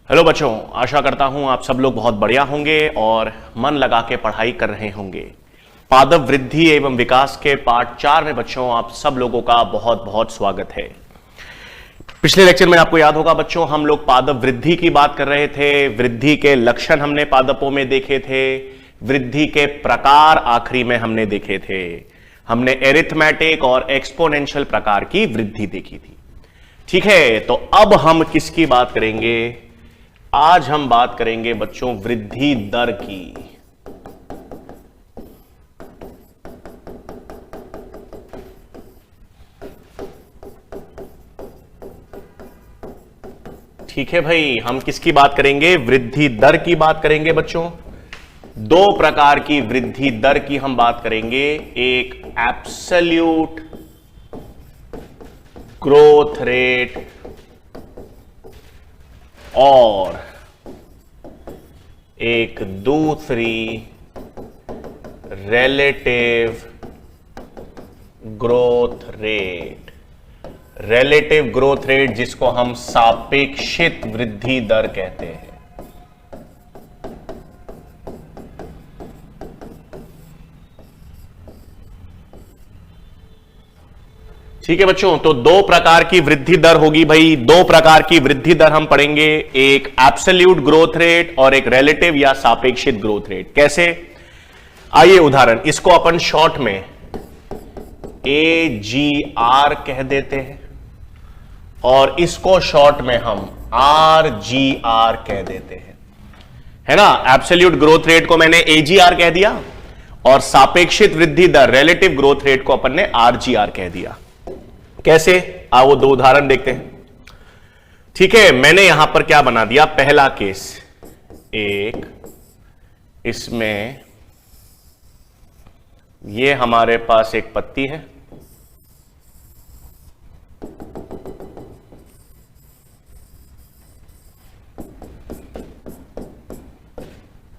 Hello बच्चों, आशा करता हूं आप सब लोग बहुत बढ़िया होंगे और मन लगा के पढ़ाई कर रहे होंगे। पादप वृद्धि एवं विकास के पार्ट 4 में बच्चों आप सब लोगों का बहुत बहुत स्वागत है। पिछले लेक्चर में आपको याद होगा बच्चों, हम लोग पादप वृद्धि की बात कर रहे थे। वृद्धि के लक्षण हमने पादपों में देखे थे, वृद्धि के प्रकार आखिरी में हमने देखे थे। हमने एरिथमेटिक और एक्सपोनेंशियल प्रकार की वृद्धि देखी थी। ठीक है, तो अब हम किसकी बात करेंगे? आज हम बात करेंगे बच्चों वृद्धि दर की। ठीक है भाई, हम किसकी बात करेंगे? वृद्धि दर की बात करेंगे बच्चों। दो प्रकार की वृद्धि दर की हम बात करेंगे, एक एब्सोल्यूट ग्रोथ रेट और एक दूसरी relative growth rate. Relative growth rate जिसको हम सापेक्षित वृद्धि दर कहते हैं। ठीक है बच्चों, तो दो प्रकार की वृद्धि दर होगी भाई। दो प्रकार की वृद्धि दर हम पढ़ेंगे, एक एब्सोल्यूट ग्रोथ रेट और एक रिलेटिव या सापेक्षित ग्रोथ रेट। कैसे? आइए उदाहरण, इसको अपन शॉर्ट में AGR कह देते हैं और इसको शॉर्ट में हम RGR कह देते हैं, है ना। एब्सोल्यूट ग्रोथ रेट को मैंने AGR कह दिया और सापेक्षित वृद्धि दर रिलेटिव ग्रोथ रेट को अपन ने RGR कह दिया। कैसे? आओ दो उदाहरण देखते हैं। ठीक है, मैंने यहां पर क्या बना दिया, पहला केस, एक इसमें ये हमारे पास एक पत्ती है,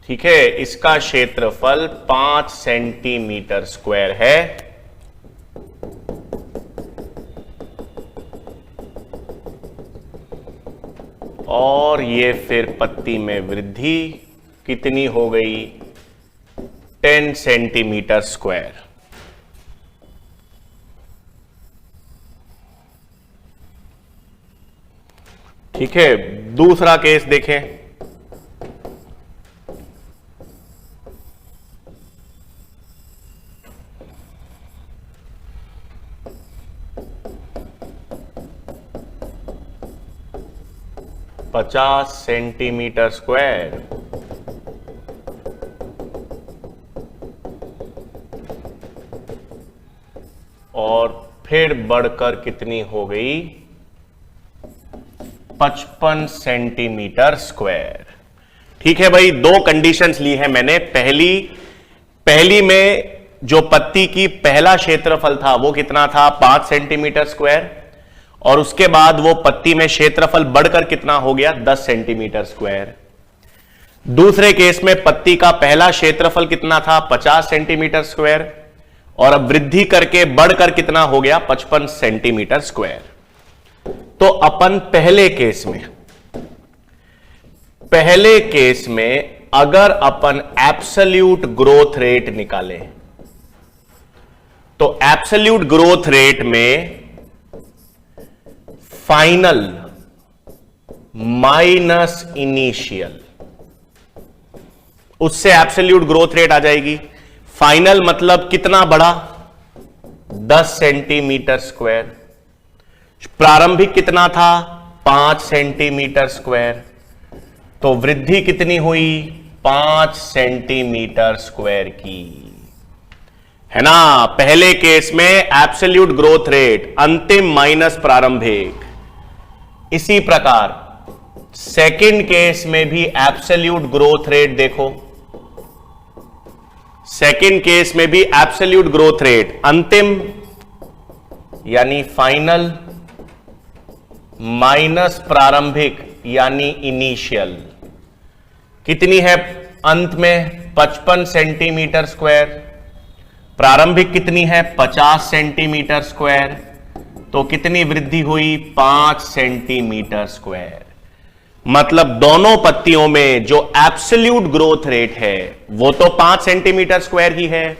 ठीक है, इसका क्षेत्रफल 5 सेंटीमीटर स्क्वायर है और ये फिर पत्ती में वृद्धि कितनी हो गई? 10 सेंटीमीटर स्क्वायर। ठीक है, दूसरा केस देखें। पचास सेंटीमीटर स्क्वायर और फिर बढ़कर कितनी हो गई? 55 सेंटीमीटर स्क्वायर। ठीक है भाई, दो कंडीशंस ली है मैंने। पहली में जो पत्ती की पहला क्षेत्रफल था वो कितना था? 5 सेंटीमीटर स्क्वायर, और उसके बाद वो पत्ती में क्षेत्रफल बढ़कर कितना हो गया? 10 सेंटीमीटर स्क्वायर। दूसरे केस में पत्ती का पहला क्षेत्रफल कितना था? 50 सेंटीमीटर स्क्वायर, और अब वृद्धि करके बढ़कर कितना हो गया? 55 सेंटीमीटर स्क्वायर। तो अपन पहले केस में अगर अपन एब्सोल्यूट ग्रोथ रेट निकालें तो एब्सोल्यूट ग्रोथ रेट में फाइनल माइनस इनिशियल, उससे एब्सोल्यूट ग्रोथ रेट आ जाएगी। फाइनल मतलब कितना बढ़ा? 10 सेंटीमीटर स्क्वायर। प्रारंभिक कितना था? 5 सेंटीमीटर स्क्वायर। तो वृद्धि कितनी हुई? 5 सेंटीमीटर स्क्वायर की, है ना। पहले केस में एब्सोल्यूट ग्रोथ रेट अंतिम माइनस प्रारंभिक। इसी प्रकार सेकंड केस में भी एब्सोल्यूट ग्रोथ रेट देखो, सेकंड केस में भी एब्सोल्यूट ग्रोथ रेट अंतिम यानी फाइनल माइनस प्रारंभिक यानी इनिशियल। कितनी है अंत में? 55 सेंटीमीटर स्क्वायर। प्रारंभिक कितनी है? 50 सेंटीमीटर स्क्वायर। तो कितनी वृद्धि हुई? 5 सेंटीमीटर स्क्वायर। मतलब दोनों पत्तियों में जो एब्सोल्यूट ग्रोथ रेट है वो तो 5 सेंटीमीटर स्क्वायर ही है।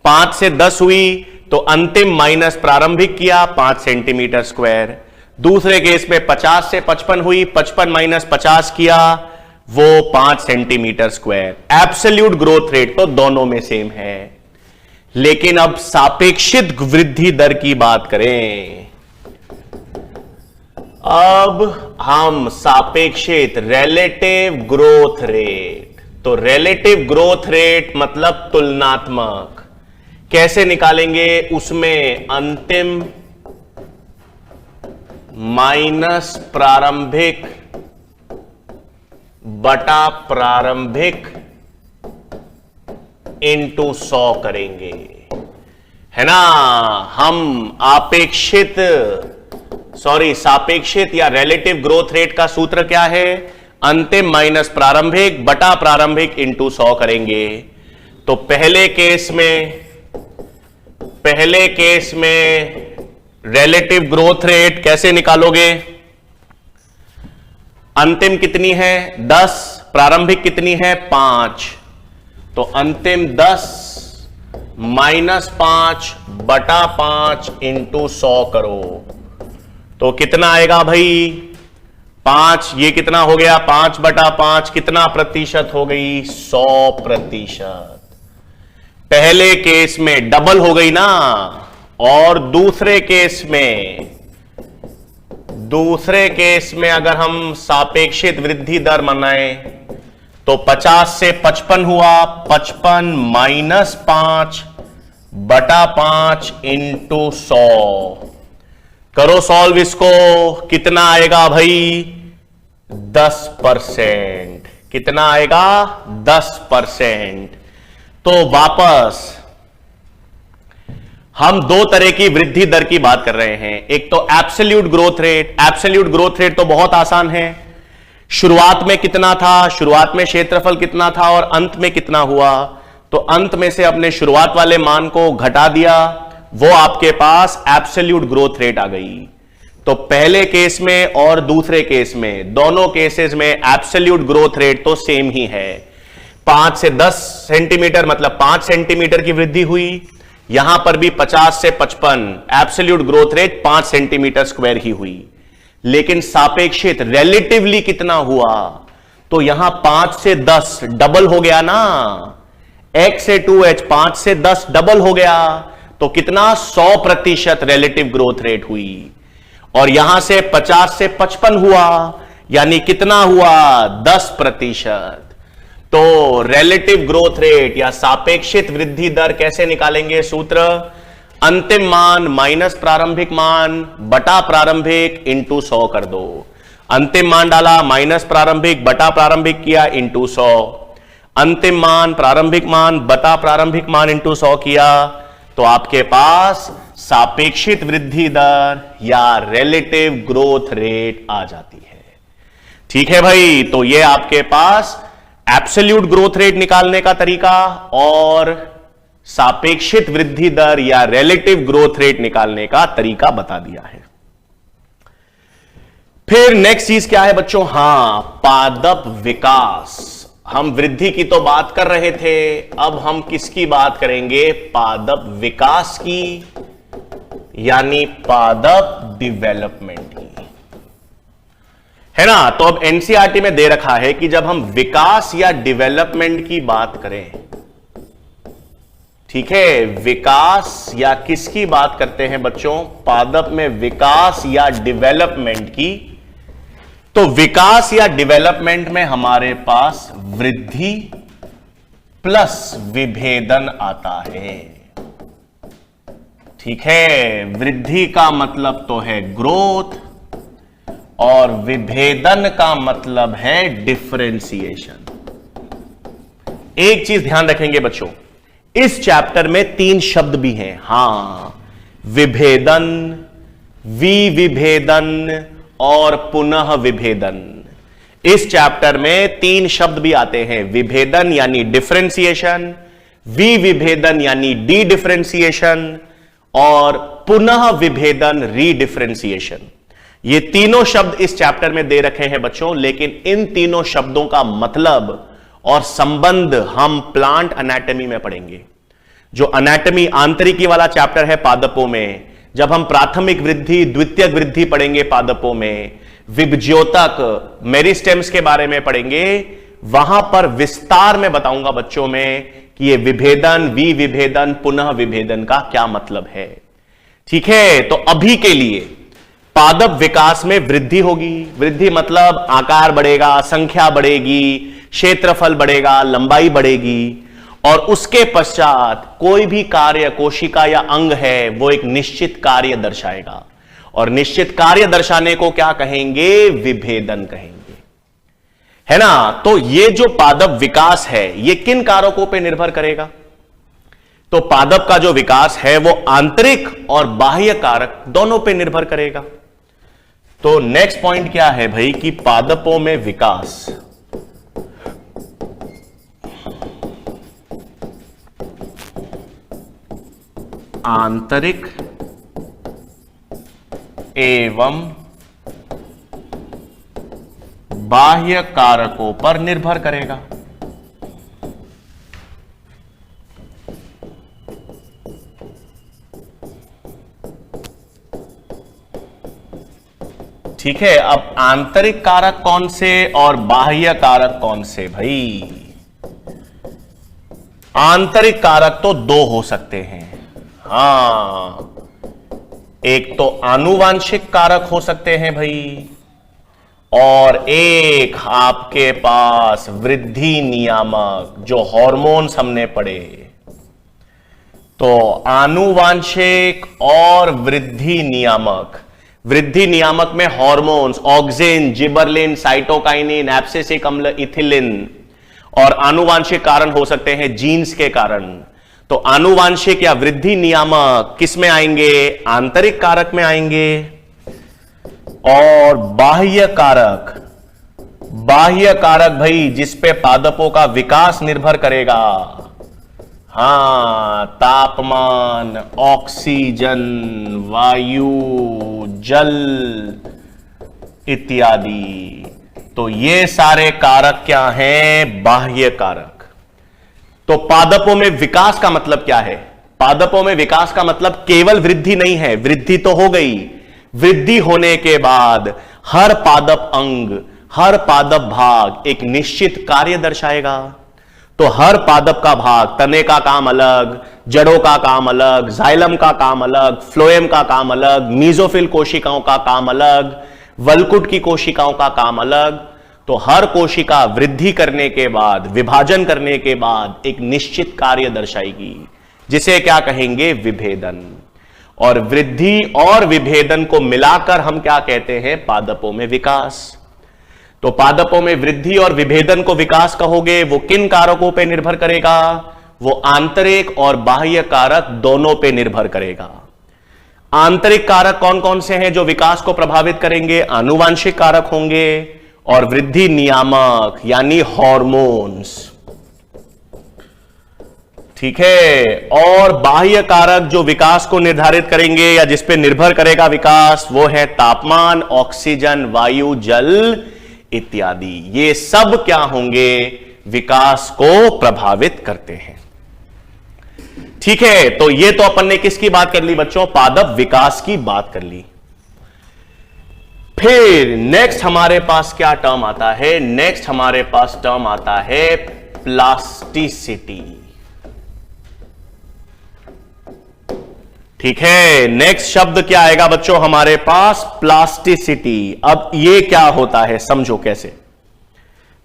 5 से 10 हुई तो अंतिम माइनस प्रारंभिक किया 5 सेंटीमीटर स्क्वायर। दूसरे केस में 50 से 55 हुई, 55 माइनस 50 किया वो 5 centimetre square. Absolute growth rate तो दोनों में सेम है। लेकिन अब सापेक्षित वृद्धि दर की बात करें। अब हम सापेक्षित रिलेटिव ग्रोथ रेट, तो रिलेटिव ग्रोथ रेट मतलब तुलनात्मक, कैसे निकालेंगे? उसमें अंतिम माइनस प्रारंभिक बटा प्रारंभिक इंटू 100 करेंगे, है ना। हम सापेक्षित या रिलेटिव ग्रोथ रेट का सूत्र क्या है? अंतिम माइनस प्रारंभिक बटा प्रारंभिक इंटू 100 करेंगे। तो पहले केस में रिलेटिव ग्रोथ रेट कैसे निकालोगे? अंतिम कितनी है? 10, प्रारंभिक कितनी है? 5। तो अंतिम 10 माइनस 5 बटा 5 इंटू 100 करो तो कितना आएगा भाई? 5। ये कितना हो गया? 5 बटा 5 कितना प्रतिशत हो गई? 100%। पहले केस में डबल हो गई ना। और दूसरे केस में अगर हम सापेक्षित वृद्धि दर मनाएं तो 50 से 55 हुआ, 55 माइनस 5 बटा 5 इंटू 100 करो सॉल्व इसको, कितना आएगा भाई? 10%। कितना आएगा? 10%। तो वापस हम दो तरह की वृद्धि दर की बात कर रहे हैं। एक तो absolute growth rate. Absolute growth rate तो बहुत आसान है। शुरुआत में कितना था, शुरुआत में क्षेत्रफल कितना था और अंत में कितना हुआ, तो अंत में से अपने शुरुआत वाले मान को घटा दिया, वो आपके पास एब्सोल्यूट ग्रोथ रेट आ गई। तो पहले केस में और दूसरे केस में, दोनों केसेस में एब्सोल्यूट ग्रोथ रेट तो सेम ही है। 5 से 10 सेंटीमीटर मतलब 5 सेंटीमीटर की वृद्धि हुई। यहां पर भी 50 से 55 absolute growth rate 5 centimetre square ही हुई। लेकिन सापेक्षित रिलेटिवली कितना हुआ? तो यहां 5 से 10 डबल हो गया ना। x से 2h 5 से 10 डबल हो गया तो कितना? 100% रिलेटिव ग्रोथ रेट हुई। और यहां से 50 से 55 हुआ यानी कितना हुआ? 10%। तो रिलेटिव ग्रोथ रेट या सापेक्षित वृद्धि दर कैसे निकालेंगे? सूत्र अंतिम मान माइनस प्रारंभिक मान बटा प्रारंभिक इंटू 100 कर दो। अंतिम मान डाला, माइनस प्रारंभिक बटा प्रारंभिक किया इंटू 100। अंतिम मान प्रारंभिक मान बटा प्रारंभिक मान इंटू 100 किया तो आपके पास सापेक्षित वृद्धि दर या रिलेटिव ग्रोथ रेट आ जाती है। ठीक है भाई, तो ये आपके पास एब्सोल्यूट ग्रोथ रेट निकालने का तरीका और सापेक्षित वृद्धि दर या रिलेटिव ग्रोथ रेट निकालने का तरीका बता दिया है। फिर नेक्स्ट चीज क्या है बच्चों? हां, पादप विकास। हम वृद्धि की तो बात कर रहे थे, अब हम किसकी बात करेंगे? पादप विकास की, यानी पादप डेवलपमेंट की, है ना। तो अब एनसीईआरटी में दे रखा है कि जब हम विकास या डेवलपमेंट की बात करें, ठीक है, विकास या किसकी बात करते हैं बच्चों? पादप में विकास या डेवलपमेंट की। तो विकास या डेवलपमेंट में हमारे पास वृद्धि प्लस विभेदन आता है। ठीक है, वृद्धि का मतलब तो है ग्रोथ और विभेदन का मतलब है डिफरेंशिएशन। एक चीज ध्यान रखेंगे बच्चों, इस चैप्टर में 3 शब्द भी हैं। हां, विभेदन, विविभेदन और पुनः विभेदन। इस चैप्टर में 3 शब्द भी आते हैं। विभेदन यानी डिफरेंशिएशन, विविभेदन यानी डी डिफरेंशिएशन और पुनः विभेदन रीडिफरेंशिएशन। ये तीनों शब्द इस चैप्टर में दे रखे हैं बच्चों, लेकिन इन तीनों शब्दों का मतलब और संबंध हम प्लांट एनाटॉमी में पढ़ेंगे। जो एनाटॉमी आंतरिकी वाला चैप्टर है पादपों में, जब हम प्राथमिक वृद्धि द्वितीयक वृद्धि पढ़ेंगे पादपों में, विभज्योतक मेरिस्टेम्स के बारे में पढ़ेंगे, वहां पर विस्तार में बताऊंगा बच्चों में कि ये विभेदन, विविभेदन, पुनः विभेदन का क्या मतलब है। ठीक है, तो अभी के लिए पादप विकास में वृद्धि होगी। वृद्धि मतलब आकार बढ़ेगा, संख्या बढ़ेगी, क्षेत्रफल बढ़ेगा, लंबाई बढ़ेगी, और उसके पश्चात कोई भी कार्य कोशिका या अंग है वो एक निश्चित कार्य दर्शाएगा, और निश्चित कार्य दर्शाने को क्या कहेंगे? विभेदन कहेंगे, है ना। तो ये जो पादप विकास है ये किन कारकों पे निर्भर करेगा? तो पादप का जो विकास है वो आंतरिक और बाह्य कारक दोनों पे निर्भर करेगा। तो नेक्स्ट पॉइंट क्या है भाई कि पादपों में विकास आंतरिक एवं बाह्य कारकों पर निर्भर करेगा। ठीक है, अब आंतरिक कारक कौन से और बाह्य कारक कौन से? भाई आंतरिक कारक तो दो हो सकते हैं। हां, एक तो आनुवांशिक कारक हो सकते हैं भाई, और एक आपके पास वृद्धि नियामक, जो हार्मोन्स हमने पढ़े। तो आनुवांशिक और वृद्धि नियामक, वृद्धि नियामक में hormones auxin, gibberellin, cytokinin, abscisic अम्ल, इथिलिन, और आनुवांशिक कारण हो सकते हैं जीन्स के कारण। तो आनुवांशिक या वृद्धि नियामक किस में आएंगे? आंतरिक कारक में आएंगे। और बाह्य कारक, बाह्य कारक भाई जिस पे पादपों का विकास निर्भर करेगा, हां, तापमान, ऑक्सीजन, वायु, जल इत्यादि। तो ये सारे कारक क्या हैं? बाह्य कारक। तो पादपों में विकास का मतलब क्या है? पादपों में विकास का मतलब केवल वृद्धि नहीं है। वृद्धि तो हो गई, वृद्धि होने के बाद हर पादप अंग, हर पादप भाग एक निश्चित कार्य दर्शाएगा। तो हर पादप का भाग, तने का काम अलग, जड़ों का काम अलग, जाइलम का काम अलग, फ्लोएम का काम अलग, मीजोफिल कोशिकाओं का काम अलग, वल्कुट की कोशिकाओं का काम अलग। तो हर कोशिका वृद्धि करने के बाद, विभाजन करने के बाद एक निश्चित कार्य दर्शाएगी, जिसे क्या कहेंगे? विभेदन। और वृद्धि और विभेदन को मिलाकर हम क्या कहते हैं? पादपों में विकास। तो पादपों में वृद्धि और विभेदन को विकास कहोगे, वो किन कारकों पर निर्भर करेगा? वो आंतरिक और बाह्य कारक दोनों पे निर्भर करेगा। आंतरिक कारक कौन कौन से हैं जो विकास को प्रभावित करेंगे? आनुवांशिक कारक होंगे और वृद्धि नियामक यानी हार्मोन्स। ठीक है, और बाह्य कारक जो विकास को निर्धारित करेंगे या जिस पे निर्भर करेगा विकास, वो है तापमान, ऑक्सीजन, वायु, जल इत्यादि। ये सब क्या होंगे? विकास को प्रभावित करते हैं। ठीक है, तो ये तो अपन ने किसकी बात कर ली बच्चों? पादप विकास की बात कर ली। फिर नेक्स्ट हमारे पास क्या टर्म आता है? नेक्स्ट हमारे पास टर्म आता है प्लास्टिसिटी। ठीक है, नेक्स्ट शब्द क्या आएगा बच्चों हमारे पास? प्लास्टिसिटी। अब ये क्या होता है, समझो कैसे।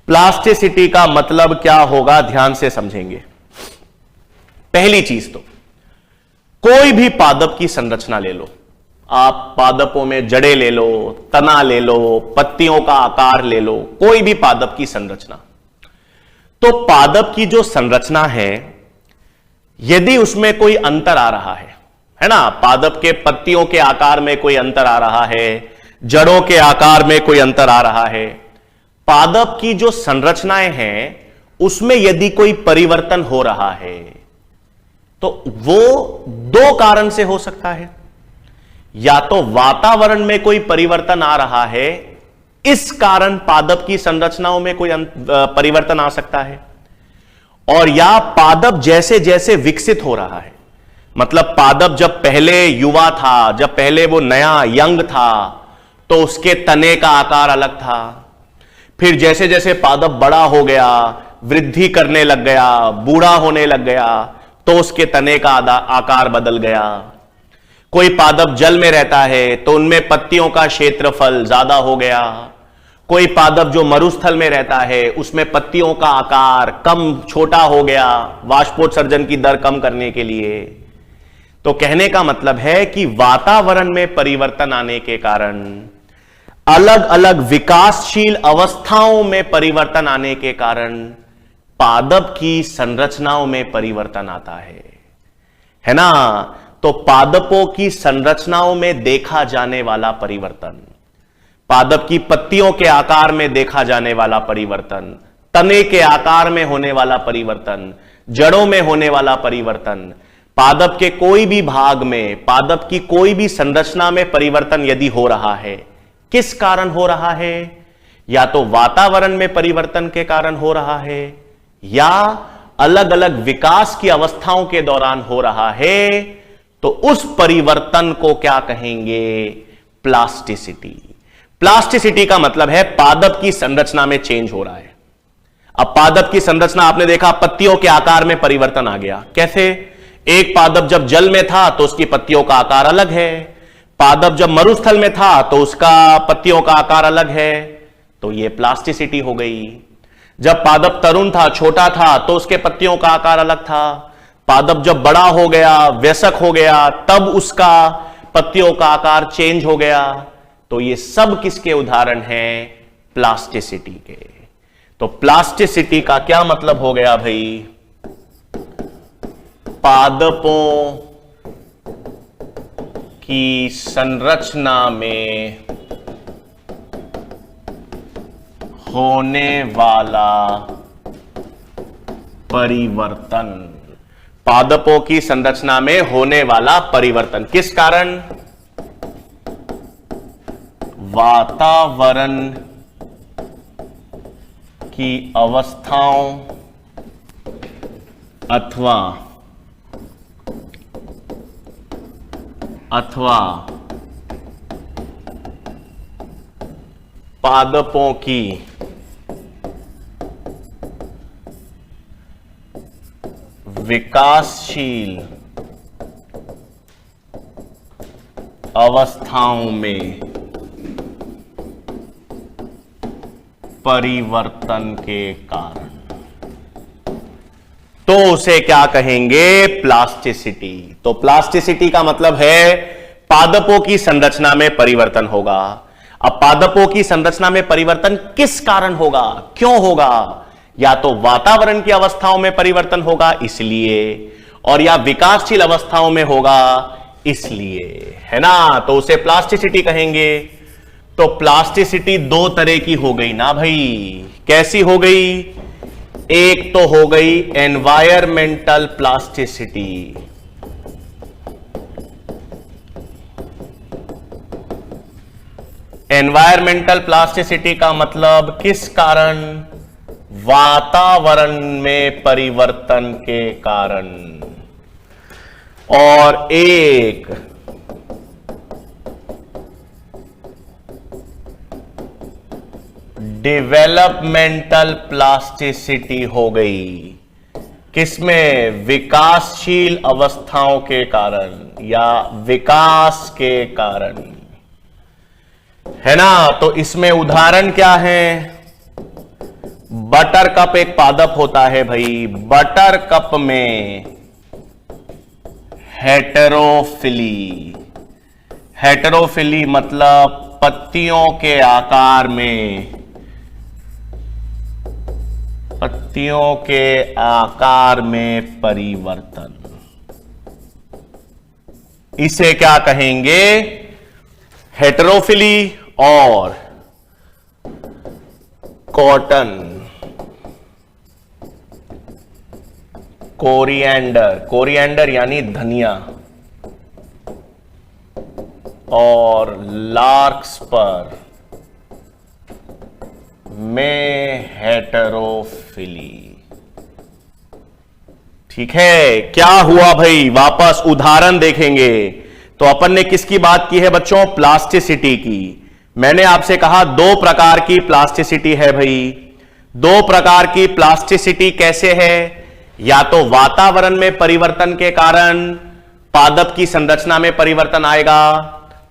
प्लास्टिसिटी का मतलब क्या होगा, ध्यान से समझेंगे। पहली चीज तो कोई भी पादप की संरचना ले लो, आप पादपों में जड़ें ले लो, तना ले लो, पत्तियों का आकार ले लो, कोई भी पादप की संरचना। तो पादप की जो संरचना है, यदि उसमें कोई अंतर आ रहा है ना, पादप के पत्तियों के आकार में कोई अंतर आ रहा है, जड़ों के आकार में कोई अंतर आ रहा है, पादप की जो संरचनाएं हैं उसमें यदि कोई परिवर्तन हो रहा है, तो वो दो कारण से हो सकता है। या तो वातावरण में कोई परिवर्तन आ रहा है, इस कारण पादप की संरचनाओं में कोई परिवर्तन आ सकता है, और या पादप जैसे जैसे विकसित हो रहा है, मतलब पादप जब पहले युवा था, जब पहले वो नया यंग था, तो उसके तने का आकार अलग था। फिर जैसे जैसे पादप बड़ा हो गया, वृद्धि करने लग गया, बूढ़ा होने लग गया, तो उसके तने का आकार बदल गया। कोई पादप जल में रहता है तो उनमें पत्तियों का क्षेत्रफल ज्यादा हो गया। कोई पादप जो मरुस्थल में रहता है उसमें पत्तियों का आकार कम छोटा हो गया, वाष्पोत्सर्जन की दर कम करने के लिए। तो कहने का मतलब है कि वातावरण में परिवर्तन आने के कारण, अलग अलग विकासशील अवस्थाओं में परिवर्तन आने के कारण पादप की संरचनाओं में परिवर्तन आता है ना। तो पादपों की संरचनाओं में देखा जाने वाला परिवर्तन, पादप की पत्तियों के आकार में देखा जाने वाला परिवर्तन, तने के आकार में होने वाला परिवर्तन, जड़ों में होने वाला परिवर्तन, पादप के कोई भी भाग में, पादप की कोई भी संरचना में परिवर्तन यदि हो रहा है, किस कारण हो रहा है? या तो वातावरण में परिवर्तन के कारण हो रहा है, या अलग अलग विकास की अवस्थाओं के दौरान हो रहा है, तो उस परिवर्तन को क्या कहेंगे? प्लास्टिसिटी। प्लास्टिसिटी का मतलब है पादप की संरचना में चेंज हो रहा है। अब पादप की संरचना आपने देखा, पत्तियों के आकार में परिवर्तन आ गया। कैसे? एक पादप जब जल में था तो उसकी पत्तियों का आकार अलग है, पादप जब मरुस्थल में था तो उसका पत्तियों का आकार अलग है, तो यह प्लास्टिसिटी हो गई। जब पादप तरुण था, छोटा था, तो उसके पत्तियों का आकार अलग था। पादप जब बड़ा हो गया, वयस्क हो गया, तब उसका पत्तियों का आकार चेंज हो गया। तो ये सब किसके उदाहरण हैं? प्लास्टिसिटी के। तो प्लास्टिसिटी का क्या मतलब हो गया भाई? पादपों की संरचना में होने वाला परिवर्तन। पादपों की संरचना में होने वाला परिवर्तन किस कारण? वातावरण की अवस्थाओं अथवा पादपों की विकासशील अवस्थाओं में परिवर्तन के कारण, तो उसे क्या कहेंगे? प्लास्टिसिटी। तो प्लास्टिसिटी का मतलब है पादपों की संरचना में परिवर्तन होगा। अब पादपों की संरचना में परिवर्तन किस कारण होगा, क्यों होगा? या तो वातावरण की अवस्थाओं में परिवर्तन होगा इसलिए, और या विकासशील अवस्थाओं में होगा इसलिए, है ना। तो उसे प्लास्टिसिटी कहेंगे। तो प्लास्टिसिटी दो तरह की हो गई ना भाई। कैसी हो गई? एक तो हो गई एनवायरमेंटल प्लास्टिसिटी, एनवायरमेंटल प्लास्टिसिटी का मतलब किस कारण? वातावरण में परिवर्तन के कारण। और एक डेवलपमेंटल प्लास्टिसिटी हो गई। किसमें? विकासशील अवस्थाओं के कारण या विकास के कारण, है ना। तो इसमें उदाहरण क्या है? बटर कप एक पादप होता है भाई। बटर कप में हेटेरोफिली, हेटेरोफिली मतलब पत्तियों के आकार में, पत्तियों के आकार में परिवर्तन, इसे क्या कहेंगे? हेटेरोफिली। और कॉटन, कोरिएंडर, कोरिएंडर यानी धनिया, और लार्क्सपर में हेटेरोफिली। ठीक है, क्या हुआ भाई, वापस उदाहरण देखेंगे। तो अपन ने किसकी बात की है बच्चों, प्लास्टिसिटी की। मैंने आपसे कहा दो प्रकार की प्लास्टिसिटी है भाई। दो प्रकार की प्लास्टिसिटी कैसे है, या तो वातावरण में परिवर्तन के कारण पादप की संरचना में परिवर्तन आएगा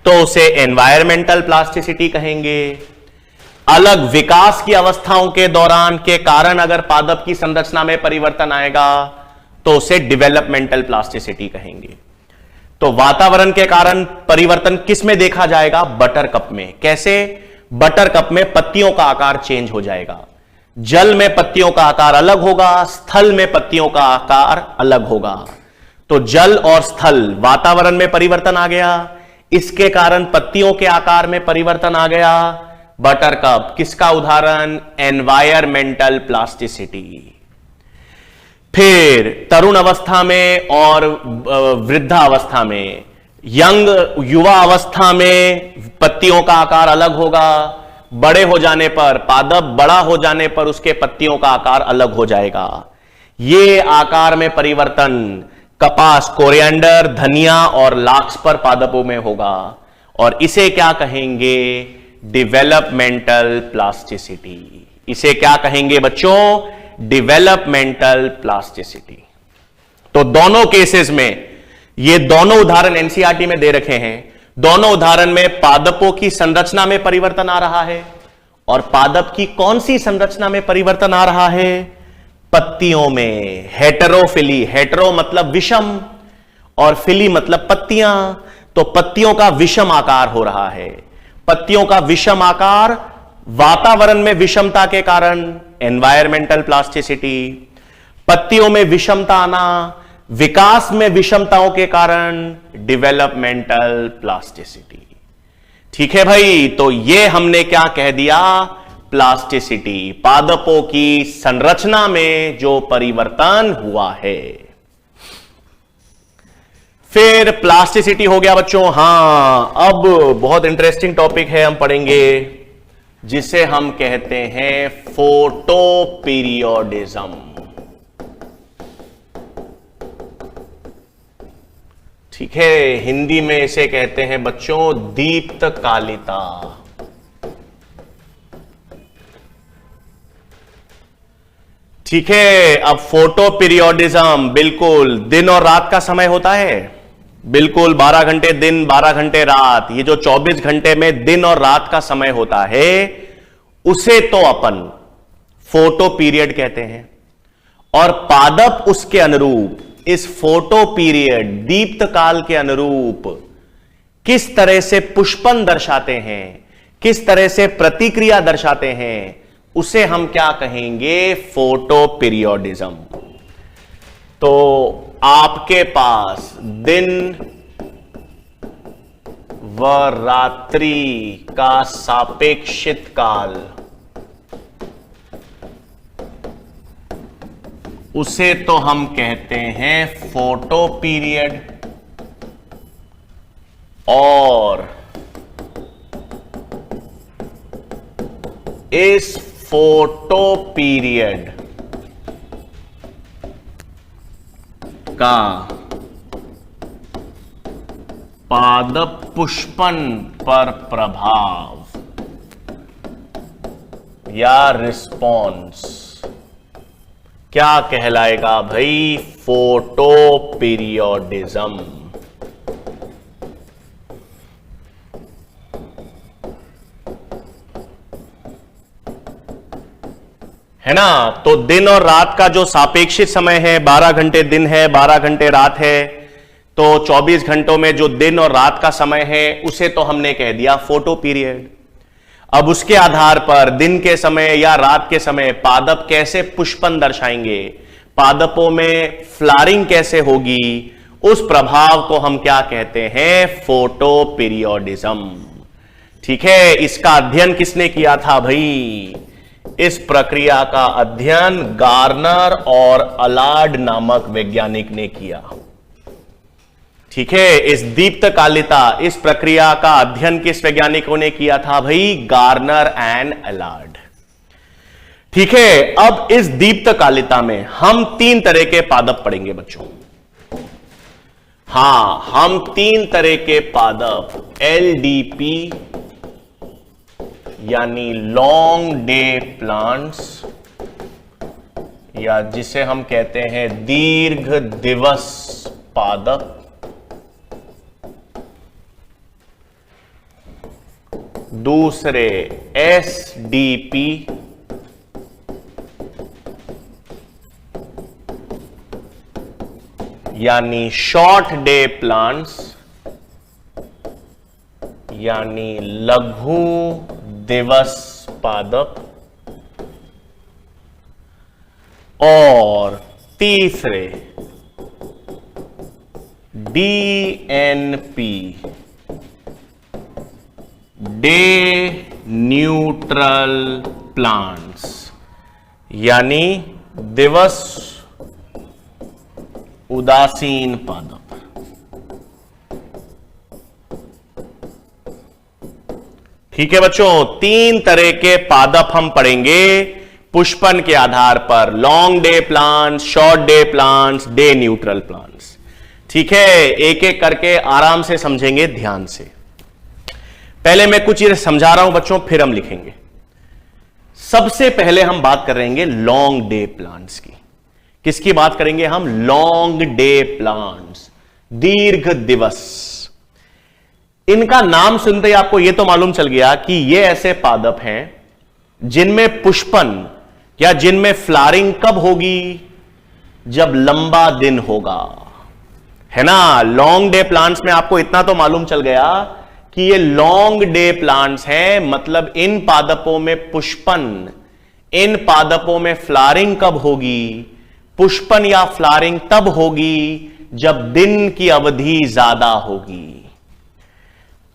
तो उसे एनवायरमेंटल प्लास्टिसिटी कहेंगे। अलग विकास की अवस्थाओं के दौरान के कारण अगर पादप की संरचना में परिवर्तन आएगा तो उसे डेवलपमेंटल प्लास्टिसिटी कहेंगे। तो वातावरण के कारण परिवर्तन किस में देखा जाएगा, बटर कप में। कैसे, बटर कप में पत्तियों का आकार चेंज हो जाएगा। जल में पत्तियों का आकार अलग होगा, स्थल में पत्तियों का आकार अलग होगा। तो जल और स्थल, वातावरण में परिवर्तन आ गया, इसके कारण पत्तियों के आकार में परिवर्तन आ गया। बटर कप किसका उदाहरण, एनवायरमेंटल प्लास्टिसिटी। फिर तरुण अवस्था में और वृद्धावस्था में, युवा अवस्था में पत्तियों का आकार अलग होगा, बड़े हो जाने पर, पादप बड़ा हो जाने पर उसके पत्तियों का आकार अलग हो जाएगा। ये आकार में परिवर्तन कपास, कोरिएंडर, धनिया और लार्क्सपर पादपों में होगा और इसे क्या कहेंगे, डेवलपमेंटल प्लास्टिसिटी। इसे क्या कहेंगे बच्चों, डेवलपमेंटल प्लास्टिसिटी। तो दोनों केसेस में, ये दोनों उदाहरण एनसीईआरटी में दे रखे हैं, दोनों उदाहरण में पादपों की संरचना में परिवर्तन आ रहा है। और पादप की कौन सी संरचना में परिवर्तन आ रहा है, पत्तियों में। हेटेरोफिली, हेटेरो मतलब विषम और फिली मतलब पत्तियां, तो पत्तियों का विषम आकार हो रहा है। पत्तियों का विषम आकार वातावरण में विषमता के कारण एनवायरमेंटल प्लास्टिसिटी, पत्तियों में विषमता आना विकास में विषमताओं के कारण डेवलपमेंटल प्लास्टिसिटी। ठीक है भाई, तो ये हमने क्या कह दिया, प्लास्टिसिटी, पादपों की संरचना में जो परिवर्तन हुआ है। फिर प्लास्टिसिटी हो गया बच्चों। हां, अब बहुत इंटरेस्टिंग टॉपिक है, हम पढ़ेंगे, जिसे हम कहते हैं फोटोपीरियोडिज्म। ठीक है, हिंदी में इसे कहते हैं बच्चों दीप्तकालिता। ठीक है, अब फोटोपीरियोडिज्म, बिल्कुल दिन और रात का समय होता है, बिल्कुल 12 घंटे दिन 12 घंटे रात, ये जो 24 घंटे में दिन और रात का समय होता है उसे तो अपन फोटो पीरियड कहते हैं। और पादप उसके अनुरूप, इस फोटो पीरियड दीप्त काल के अनुरूप किस तरह से पुष्पन दर्शाते हैं, किस तरह से प्रतिक्रिया दर्शाते हैं, उसे हम क्या कहेंगे, फोटो पीरियोडिज्म। तो आपके पास दिन व रात्रि का सापेक्षित काल, उसे तो हम कहते हैं फोटो पीरियड। और इस फोटो पीरियड का पादप पुष्पन पर प्रभाव या रिस्पॉन्स क्या कहलाएगा भाई, फोटो पीरियोडिज्म। है ना। तो दिन और रात का जो सापेक्षित समय है, 12 घंटे दिन है 12 घंटे रात है, तो 24 घंटों में जो दिन और रात का समय है उसे तो हमने कह दिया फोटो पीरियड। अब उसके आधार पर दिन के समय या रात के समय पादप कैसे पुष्पन दर्शाएंगे, पादपों में फ्लावरिंग कैसे होगी, उस प्रभाव को हम क्या कहते हैं, फोटो पीरियोडिज्म। ठीक है, इसका अध्ययन किसने किया था भाई, इस प्रक्रिया का अध्ययन गार्नर और अलार्ड नामक वैज्ञानिक ने किया। ठीक है, इस दीप्तकालिता, इस प्रक्रिया का अध्ययन किस वैज्ञानिकों ने किया था भाई? Garner and Allard. ठीक है, अब इस दीप्तकालिता में हम 3 तरह के पादप पढ़ेंगे बच्चों। हां, हम 3 तरह के पादप एलडीपी यानी लॉन्ग डे प्लांट्स, या जिसे हम कहते हैं दीर्घ दिवस पादप, दूसरे एसडीपी यानी शॉर्ट डे प्लांट्स, यानी लघु दिवस पादप, और तीसरे डीएनपी डे न्यूट्रल प्लांट्स, यानी दिवस उदासीन पादप। ठीक है बच्चों, 3 तरह के पादप हम पढ़ेंगे पुष्पन के आधार पर, long day plants, short day plants, day neutral plants. ठीक है, एक एक करके आराम से समझेंगे, ध्यान से। पहले मैं कुछ चीजें समझा रहा हूं बच्चों, फिर हम लिखेंगे। सबसे पहले हम बात करेंगे लॉन्ग डे प्लांट्स की। किसकी बात करेंगे हम? लॉन्ग डे प्लांट्स, दीर्घ दिवस। इनका नाम सुनते ही आपको यह तो मालूम चल गया कि ये ऐसे पादप हैं जिनमें पुष्पन या जिनमें फ्लावरिंग कब होगी? जब लंबा दिन होगा, है ना। लॉन्ग डे प्लांट्स में आपको इतना तो मालूम चल गया कि ये लॉन्ग डे प्लांट्स हैं, मतलब इन पादपों में पुष्पन, इन पादपों में फ्लावरिंग कब होगी? पुष्पन या फ्लावरिंग तब होगी जब दिन की अवधि ज्यादा होगी।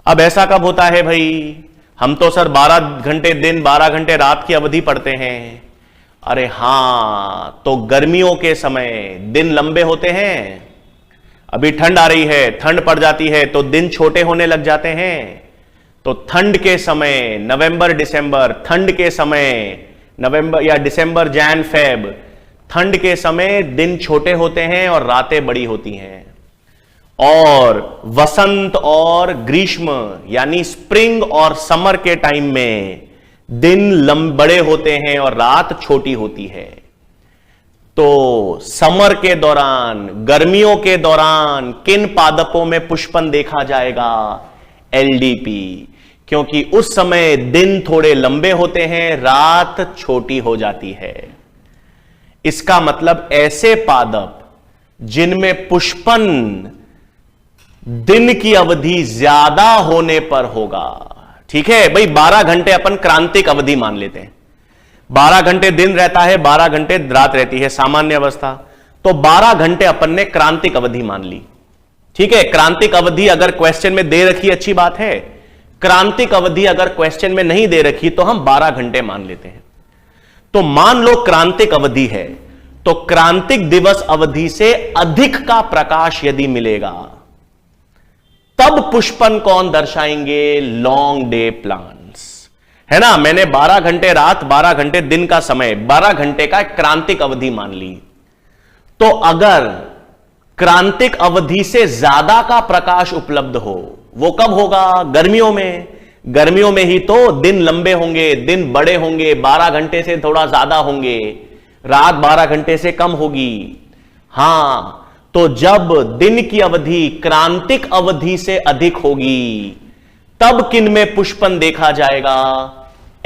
अब ऐसा कब होता है भाई? हम तो सर 12 घंटे दिन 12 घंटे रात की अवधि पढ़ते हैं। अरे हां, तो गर्मियों के समय दिन लंबे होते हैं। अभी ठंड आ रही है, ठंड पड़ जाती है तो दिन छोटे होने लग जाते हैं। तो ठंड के समय नवंबर दिसंबर, ठंड के समय नवंबर या दिसंबर जैन फेब, ठंड के समय दिन छोटे होते हैं और रातें बड़ी होती हैं। और वसंत और ग्रीष्म यानी स्प्रिंग और समर के टाइम में दिन बड़े होते हैं और रात छोटी होती है। तो समर के दौरान, गर्मियों के दौरान किन पादपों में पुष्पन देखा जाएगा? एलडीपी, क्योंकि उस समय दिन थोड़े लंबे होते हैं, रात छोटी हो जाती है। इसका मतलब ऐसे पादप जिनमें पुष्पन दिन की अवधि ज्यादा होने पर होगा। ठीक है भाई, 12 घंटे अपन क्रांतिक अवधि मान लेते हैं। 12 घंटे दिन रहता है, 12 घंटे रात रहती है, सामान्य अवस्था। तो 12 घंटे अपन ने क्रांतिक अवधि मान ली। ठीक है, क्रांतिक अवधि अगर क्वेश्चन में दे रखी अच्छी बात है, क्रांतिक अवधि अगर क्वेश्चन में नहीं दे रखी तो हम 12 घंटे मान लेते हैं। तो मान लो क्रांतिक अवधि है, तो क्रांतिक दिवस अवधि से अधिक का प्रकाश यदि मिलेगा तब पुष्पन कौन दर्शाएंगे? लॉन्ग डे प्लांट्स, है ना। मैंने 12 घंटे रात 12 घंटे दिन का समय, 12 घंटे का क्रांतिक अवधि मान ली। तो अगर क्रांतिक अवधि से ज्यादा का प्रकाश उपलब्ध हो, वो कब होगा? गर्मियों में। गर्मियों में ही तो दिन लंबे होंगे, दिन बड़े होंगे, 12 घंटे से थोड़ा ज्यादा होंगे, रात 12 घंटे से कम होगी। हां, तो जब दिन की अवधि क्रांतिक अवधि से अधिक होगी तब किन में पुष्पन देखा जाएगा?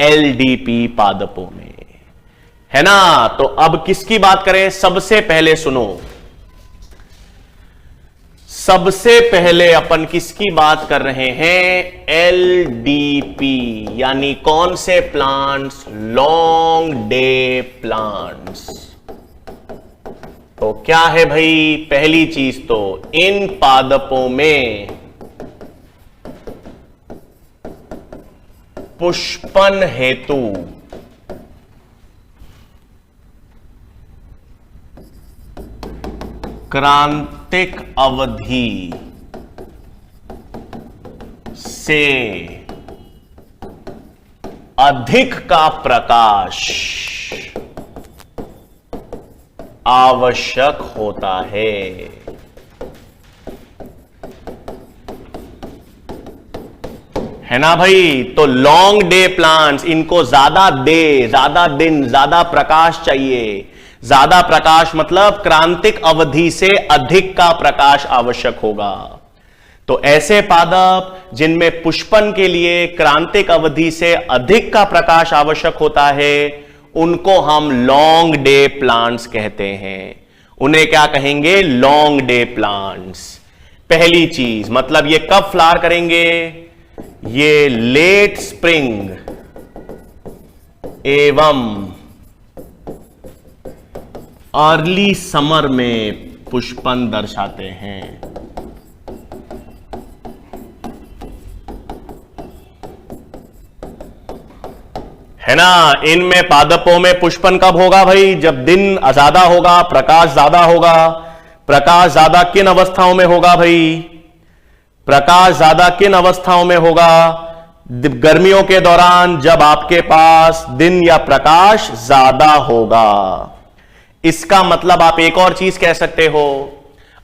एलडीपी पादपों में, है ना। तो अब किसकी बात करें? सबसे पहले सुनो, सबसे पहले अपन किसकी बात कर रहे हैं? एलडीपी, यानी कौन से प्लांट्स? Long day plants. तो क्या है भाई? पहली चीज तो इन पादपों में पुष्पन हेतु क्रांतिक अवधि से अधिक का प्रकाश आवश्यक होता है। है ना भाई? तो लॉन्ग डे प्लांट्स, इनको ज्यादा दिन, ज्यादा प्रकाश चाहिए। ज्यादा प्रकाश मतलब क्रांतिक अवधि से अधिक का प्रकाश आवश्यक होगा। तो ऐसे पादप जिनमें पुष्पन के लिए क्रांतिक अवधि से अधिक का प्रकाश आवश्यक होता है, उनको हम लॉन्ग डे प्लांट्स कहते हैं। उन्हें क्या कहेंगे? Long day plants. पहली चीज मतलब ये कब फ्लावर करेंगे? ये लेट स्प्रिंग एवं अर्ली समर में पुष्पन दर्शाते हैं। है ना? इनमें पादपों में पुष्पन कब होगा भाई? जब दिन ज्यादा होगा, प्रकाश ज्यादा होगा। प्रकाश ज्यादा किन अवस्थाओं में होगा भाई? प्रकाश ज्यादा किन अवस्थाओं में होगा? गर्मियों के दौरान, जब आपके पास दिन या प्रकाश ज्यादा होगा। इसका मतलब आप एक और चीज कह सकते हो,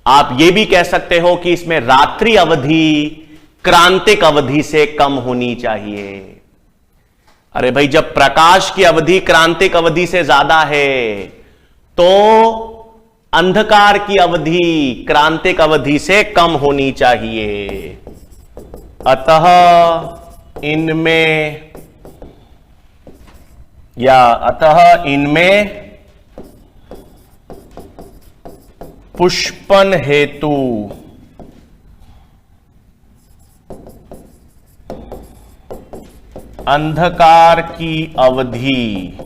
आप यह भी कह सकते हो कि इसमें रात्रि अवधि क्रांतिक अवधि से कम होनी चाहिए। अरे भाई, जब प्रकाश की अवधि क्रांतिक अवधि से ज्यादा है तो अंधकार की अवधि क्रांतिक अवधि से कम होनी चाहिए। अतः इनमें पुष्पन हेतु अंधकार की अवधि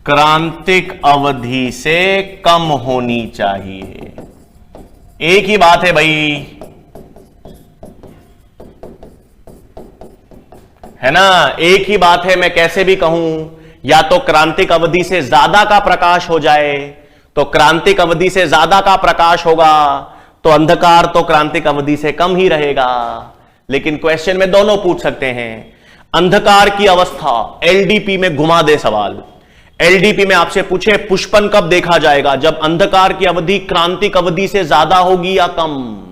क्रांतिक अवधि से कम होनी चाहिए। एक ही बात है भाई, है ना? एक ही बात है। मैं कैसे भी कहूं, या तो क्रांतिक अवधि से ज्यादा का प्रकाश हो जाए, तो क्रांतिक अवधि से ज्यादा का प्रकाश होगा तो अंधकार तो क्रांतिक अवधि से कम ही रहेगा। लेकिन क्वेश्चन में दोनों पूछ सकते हैं। अंधकार की अवस्था एलडीपी में घुमा दे सवाल। एलडीपी में आपसे पूछे पुष्पन कब देखा जाएगा? जब अंधकार की अवधि क्रांतिक अवधि से ज्यादा होगी या कम।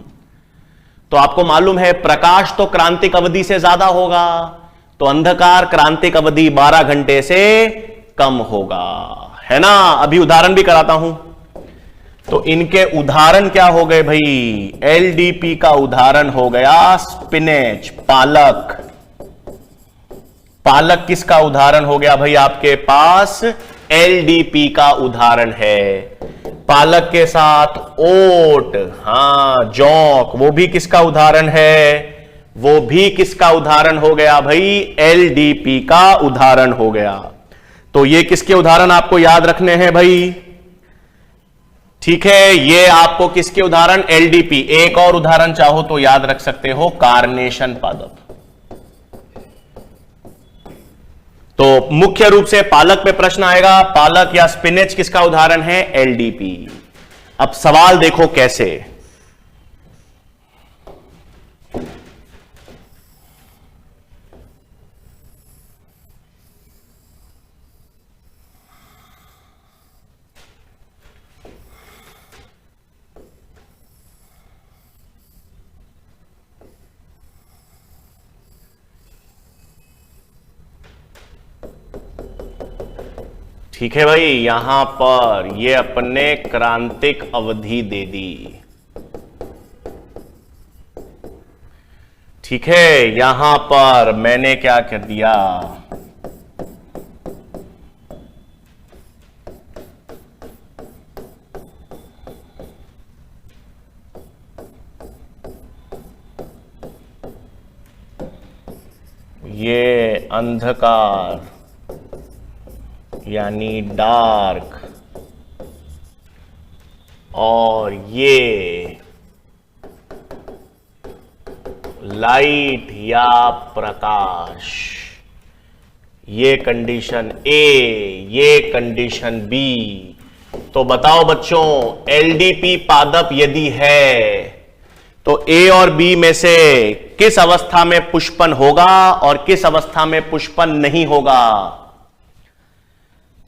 तो आपको मालूम है प्रकाश तो क्रांतिक अवधि से ज्यादा होगा, तो अंधकार क्रांतिक अवधि 12 घंटे से कम होगा। है ना? अभी उदाहरण भी कराता हूं। तो इनके उदाहरण क्या हो गए भाई? एलडीपी का उदाहरण हो गया स्पिनेच, पालक। पालक किसका उदाहरण हो गया भाई? आपके पास एलडीपी का उदाहरण है। पालक के साथ ओट, हां जौंक, वो भी किसका उदाहरण है? वो भी किसका उदाहरण हो गया भाई? एलडीपी का उदाहरण हो गया। तो ये किसके उदाहरण आपको याद रखने हैं भाई? ठीक है, ये आपको किसके उदाहरण? एलडीपी। एक और उदाहरण चाहो तो याद रख सकते हो, कार्नेशन पादप। तो मुख्य रूप से पालक पे प्रश्न आएगा। पालक या स्पिनेच किसका उदाहरण है? एलडीपी। अब सवाल देखो कैसे। ठीक है भाई, यहां पर ये अपने क्रांतिक अवधि दे दी। ठीक है, यहां पर मैंने क्या कर दिया? ये अंधकार यानी डार्क, और ये लाइट या प्रकाश। ये कंडीशन ए, ये कंडीशन बी। तो बताओ बच्चों, एलडीपी पादप यदि है तो ए और बी में से किस अवस्था में पुष्पन होगा और किस अवस्था में पुष्पन नहीं होगा?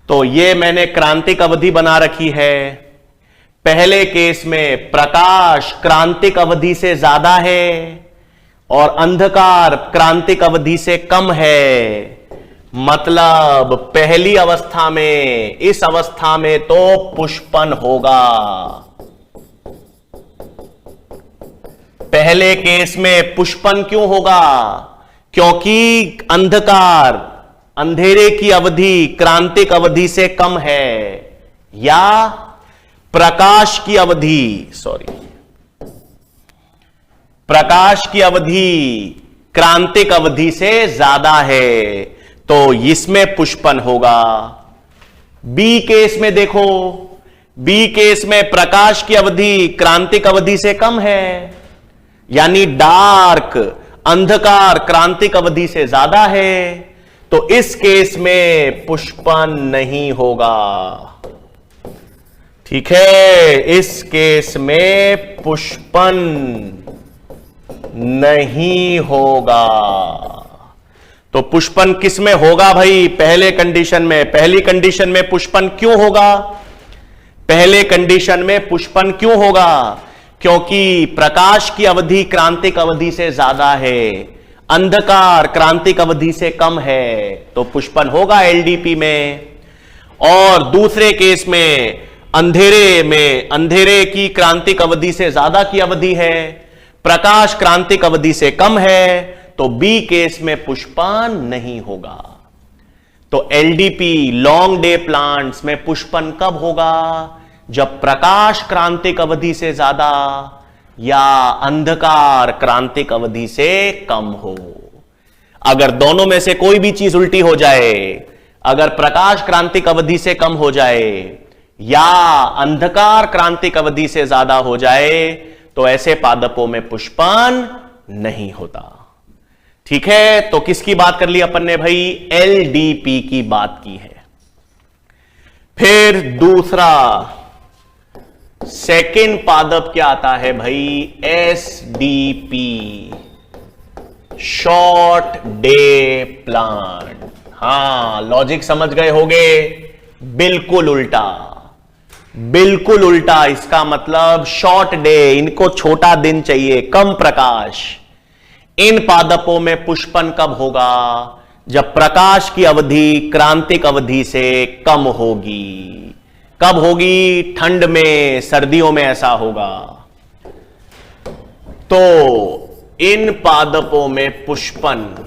तो ये मैंने क्रांतिक अवधि बना रखी है। पहले केस में प्रकाश क्रांतिक अवधि से ज्यादा है और अंधकार क्रांतिक अवधि से कम है। मतलब पहली अवस्था में, इस अवस्था में तो पुष्पन होगा। पहले केस में पुष्पन क्यों होगा? क्योंकि अंधकार, अंधेरे की अवधि क्रांतिक अवधि से कम है, या प्रकाश की अवधि, प्रकाश की अवधि क्रांतिक अवधि से ज्यादा है, तो इसमें पुष्पन होगा। बी केस में देखो, बी केस में प्रकाश की अवधि क्रांतिक अवधि से कम है, यानी डार्क, अंधकार क्रांतिक अवधि से ज्यादा है, तो इस केस में पुष्पन नहीं होगा। ठीक है, इस केस में पुष्पन नहीं होगा। तो पुष्पन किस में होगा भाई? पहले कंडीशन में। पहली कंडीशन में पुष्पन क्यों होगा? पहले कंडीशन में पुष्पन क्यों होगा? क्योंकि प्रकाश की अवधि क्रांतिक अवधि से ज्यादा है, अंधकार क्रांतिक अवधि से कम है, तो पुष्पन होगा एलडीपी में। और दूसरे केस में अंधेरे की क्रांतिक अवधि से ज्यादा की अवधि है, प्रकाश क्रांतिक अवधि से कम है, तो बी केस में पुष्पन नहीं होगा। तो एलडीपी, लॉन्ग डे प्लांट्स में पुष्पन कब होगा? जब प्रकाश क्रांतिक अवधि से ज्यादा या अंधकार क्रांतिक अवधि से कम हो। अगर दोनों में से कोई भी चीज उल्टी हो जाए, अगर प्रकाश क्रांतिक अवधि से कम हो जाए या अंधकार क्रांतिक अवधि से ज्यादा हो जाए, तो ऐसे पादपों में पुष्पन नहीं होता। ठीक है, तो किसकी बात कर ली अपन ने भाई? एलडीपी की बात की है। फिर दूसरा, सेकेंड पादप क्या आता है भाई? SDP, short day plant. हां, लॉजिक समझ गए होगे। बिल्कुल उल्टा, बिल्कुल उल्टा। इसका मतलब शॉर्ट डे, इनको छोटा दिन चाहिए, कम प्रकाश। इन पादपों में पुष्पन कब होगा? जब प्रकाश की अवधि क्रांतिक अवधि से कम होगी। कब होगी? ठंड में, सर्दियों में ऐसा होगा। तो इन पादपों में पुष्पन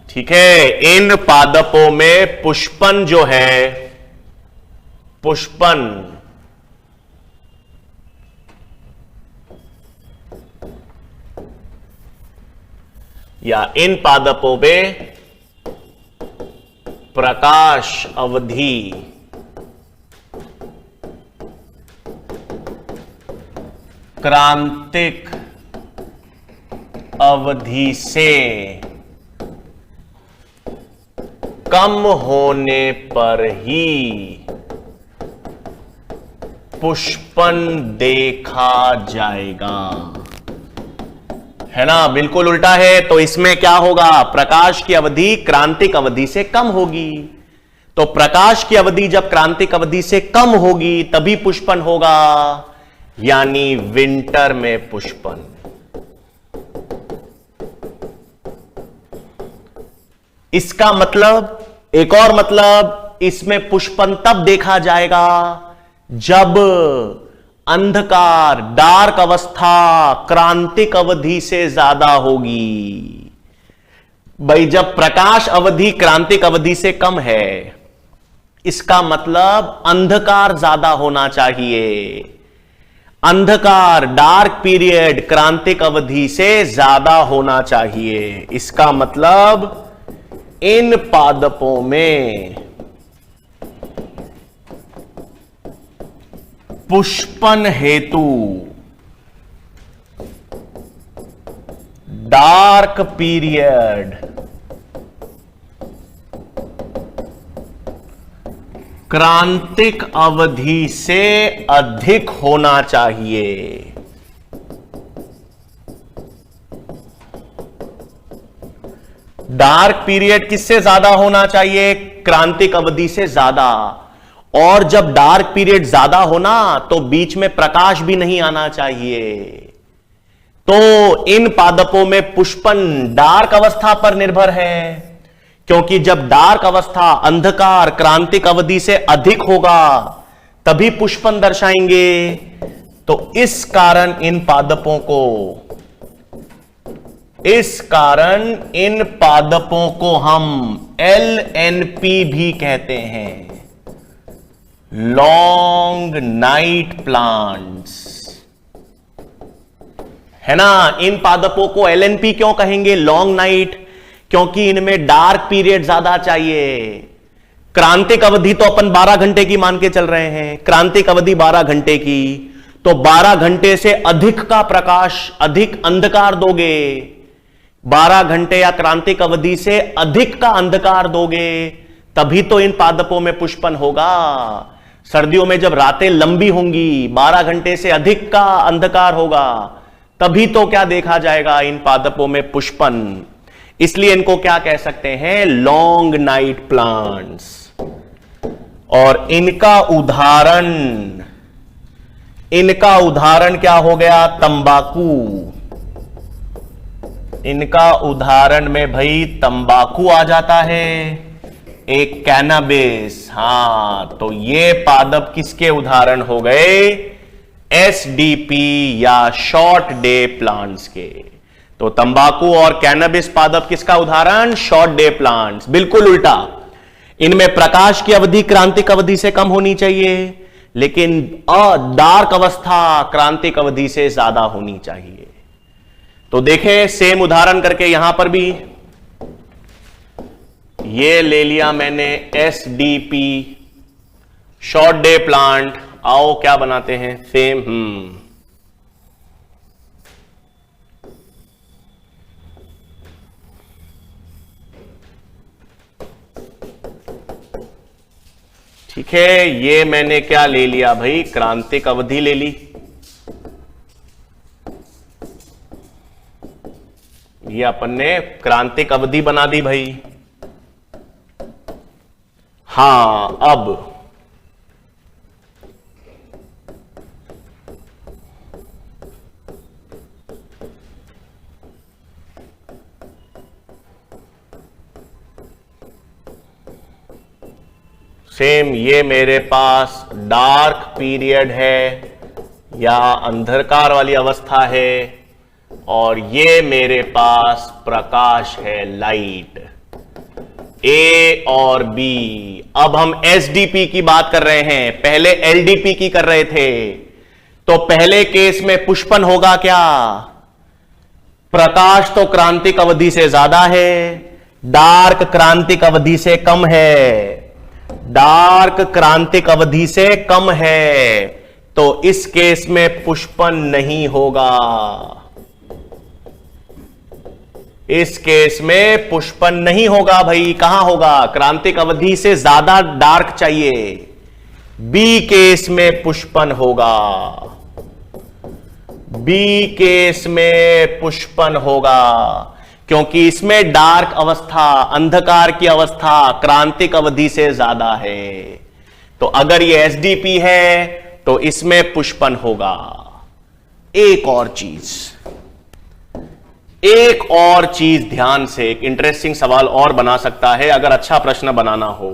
ठीक है, इन पादपों में पुष्पन जो है, पुष्पन या इन पादपों में प्रकाश अवधि क्रांतिक अवधि से कम होने पर ही पुष्पन देखा जाएगा। है ना? बिल्कुल उल्टा है। तो इसमें क्या होगा? प्रकाश की अवधि क्रांतिक अवधि से कम होगी। तो प्रकाश की अवधि जब क्रांतिक अवधि से कम होगी तभी पुष्पन होगा, यानी विंटर में पुष्पन। इसका मतलब, एक और मतलब, इसमें पुष्पन तब देखा जाएगा जब अंधकार, डार्क अवस्था क्रांतिक अवधि से ज्यादा होगी। भाई जब प्रकाश अवधि क्रांतिक अवधि से कम है, इसका मतलब अंधकार ज्यादा होना चाहिए। अंधकार, डार्क पीरियड क्रांतिक अवधि से ज्यादा होना चाहिए। इसका मतलब इन पादपों में पुष्पन हेतु डार्क पीरियड क्रांतिक अवधि से अधिक होना चाहिए। डार्क पीरियड किससे ज्यादा होना चाहिए? क्रांतिक अवधि से ज्यादा। और जब डार्क पीरियड ज्यादा होना तो बीच में प्रकाश भी नहीं आना चाहिए। तो इन पादपों में पुष्पन डार्क अवस्था पर निर्भर है, क्योंकि जब डार्क अवस्था अंधकार क्रांतिक अवधि से अधिक होगा तभी पुष्पन दर्शाएंगे। तो इस कारण इन पादपों को हम LNP भी कहते हैं, लॉन्ग नाइट प्लांट्स, है ना। इन पादपों को LNP क्यों कहेंगे, लॉन्ग नाइट? क्योंकि इनमें डार्क पीरियड ज्यादा चाहिए। क्रांतिक अवधि तो अपन 12 घंटे की मान के चल रहे हैं, क्रांतिक अवधि 12 घंटे की, तो 12 घंटे से अधिक का प्रकाश, अधिक अंधकार दोगे, 12 घंटे या क्रांतिक अवधि से अधिक का अंधकार दोगे, तभी तो इन पादपों में पुष्पन होगा। सर्दियों में जब रातें लंबी होंगी, 12 घंटे से अधिक का अंधकार होगा, तभी तो क्या देखा जाएगा इन पादपों में पुष्पन। इसलिए इनको क्या कह सकते हैं, लॉन्ग नाइट प्लांट्स। और इनका उदाहरण क्या हो गया, तंबाकू। इनका उदाहरण में भाई तंबाकू आ जाता है, एक कैनाबिस। हां, तो ये पादप किसके उदाहरण हो गए, SDP या शॉर्ट डे प्लांट्स के। तो तंबाकू और कैनाबिस पादप किसका उदाहरण, शॉर्ट डे प्लांट्स। बिल्कुल उल्टा, इनमें प्रकाश की अवधि क्रांतिक अवधि से कम होनी चाहिए, लेकिन डार्क अवस्था क्रांतिक अवधि से ज्यादा होनी चाहिए। तो देखें सेम उदाहरण करके यहां पर भी ये ले लिया मैंने SDP शॉर्ट डे प्लांट। आओ क्या बनाते हैं, सेम ठीक है। ये मैंने क्या ले लिया भाई, क्रांतिक अवधि ले ली। ये अपन ने क्रांतिक अवधि बना दी भाई। हां, अब सेम ये मेरे पास डार्क पीरियड है या अंधकार वाली अवस्था है, और ये मेरे पास प्रकाश है, लाइट, A और B। अब हम SDP की बात कर रहे हैं, पहले LDP की कर रहे थे। तो पहले केस में पुष्पन होगा क्या, प्रकाश तो क्रांतिक अवधि से ज्यादा है, डार्क क्रांतिक अवधि से कम है, डार्क क्रांतिक अवधि से कम है, तो इस केस में पुष्पन नहीं होगा। इस केस में पुष्पन नहीं होगा भाई। कहां होगा, क्रांतिक अवधि से ज्यादा डार्क चाहिए, B केस में पुष्पन होगा, B केस में पुष्पन होगा, क्योंकि इसमें डार्क अवस्था, अंधकार की अवस्था क्रांतिक अवधि से ज्यादा है। तो अगर ये SDP है तो इसमें पुष्पन होगा। एक और चीज ध्यान से, एक इंटरेस्टिंग सवाल और बना सकता है अगर अच्छा प्रश्न बनाना हो।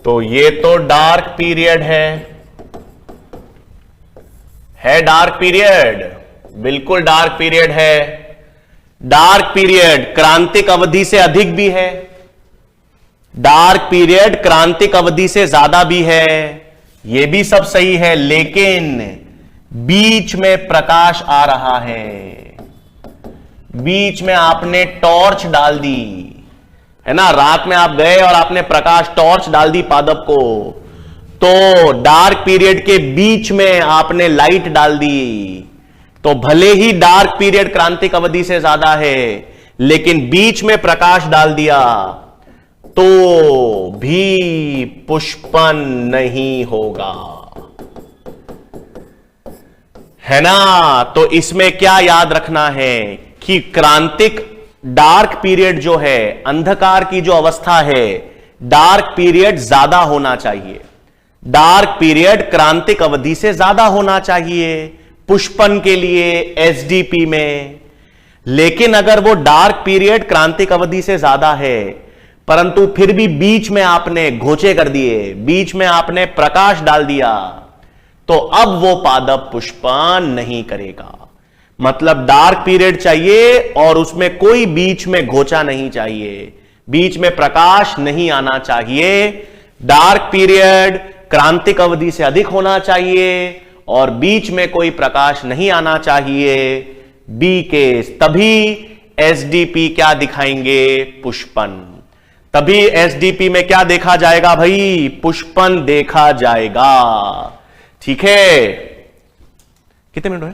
तो ये तो डार्क पीरियड है डार्क पीरियड, बिल्कुल डार्क पीरियड है। डार्क पीरियड क्रांतिक अवधि से अधिक भी है, डार्क पीरियड क्रांतिक अवधि से ज्यादा भी है, यह भी सब सही है, लेकिन बीच में प्रकाश आ रहा है, बीच में आपने टॉर्च डाल दी है ना, रात में आप गए और आपने प्रकाश टॉर्च डाल दी पादप को, तो डार्क पीरियड के बीच में आपने लाइट डाल दी, तो भले ही डार्क पीरियड क्रांतिक अवधि से ज्यादा है, लेकिन बीच में प्रकाश डाल दिया तो भी पुष्पन नहीं होगा, है ना। तो इसमें क्या याद रखना है कि क्रांतिक डार्क पीरियड जो है, अंधकार की जो अवस्था है, डार्क पीरियड ज्यादा होना चाहिए, डार्क पीरियड क्रांतिक अवधि से ज्यादा होना चाहिए पुष्पन के लिए एसडीपी में। लेकिन अगर वो डार्क पीरियड क्रांतिक अवधि से ज्यादा है, परंतु फिर भी बीच में आपने घोचे कर दिए, बीच में आपने प्रकाश डाल दिया, तो अब वो पादप पुष्पन नहीं करेगा। मतलब डार्क पीरियड चाहिए और उसमें कोई बीच में घोचा नहीं चाहिए, बीच में प्रकाश नहीं आना चाहिए। डार्क पीरियड क्रांतिक अवधि से अधिक होना चाहिए और बीच में कोई प्रकाश नहीं आना चाहिए। बी केस, तभी एसडीपी क्या दिखाएंगे? पुष्पन। तभी एसडीपी में क्या देखा जाएगा भाई? पुष्पन देखा जाएगा। ठीक है, कितने मिनट हुए?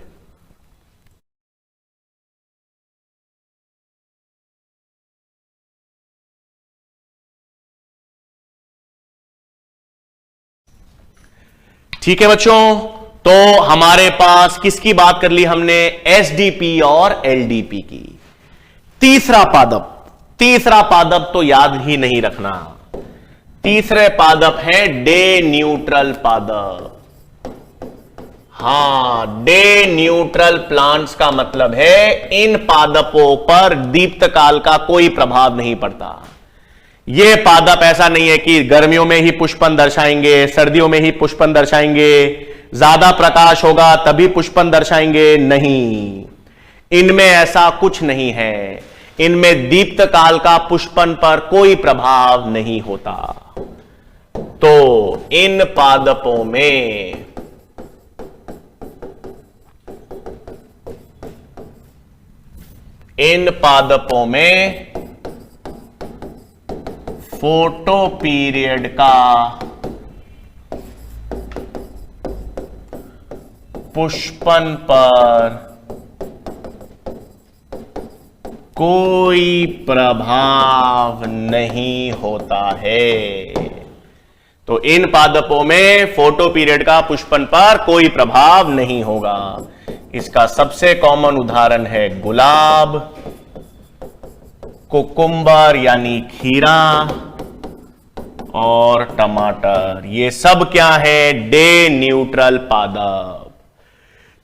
ठीक है बच्चों, तो हमारे पास किसकी बात कर ली हमने? एसडीपी और एलडीपी की। तीसरा पादप तो याद ही नहीं रखना। तीसरे पादप है डे न्यूट्रल पादप। हां, डे न्यूट्रल प्लांट्स का मतलब है इन पादपों पर दीप्तकाल का कोई प्रभाव नहीं पड़ता। ये पादप ऐसा नहीं है कि गर्मियों में ही पुष्पन दर्शाएंगे, सर्दियों में ही पुष्पन दर्शाएंगे, ज्यादा प्रकाश होगा तभी पुष्पन दर्शाएंगे, नहीं, इनमें ऐसा कुछ नहीं है। इनमें दीप्तकाल का पुष्पन पर कोई प्रभाव नहीं होता। तो इन पादपों में फोटो पीरियड का पुष्पन पर कोई प्रभाव नहीं होता है। तो इन पादपों में फोटो पीरियड का पुष्पन पर कोई प्रभाव नहीं होगा। इसका सबसे कॉमन उदाहरण है गुलाब, कुकुम्बर यानी खीरा और टमाटर। ये सब क्या है? डे न्यूट्रल पादप।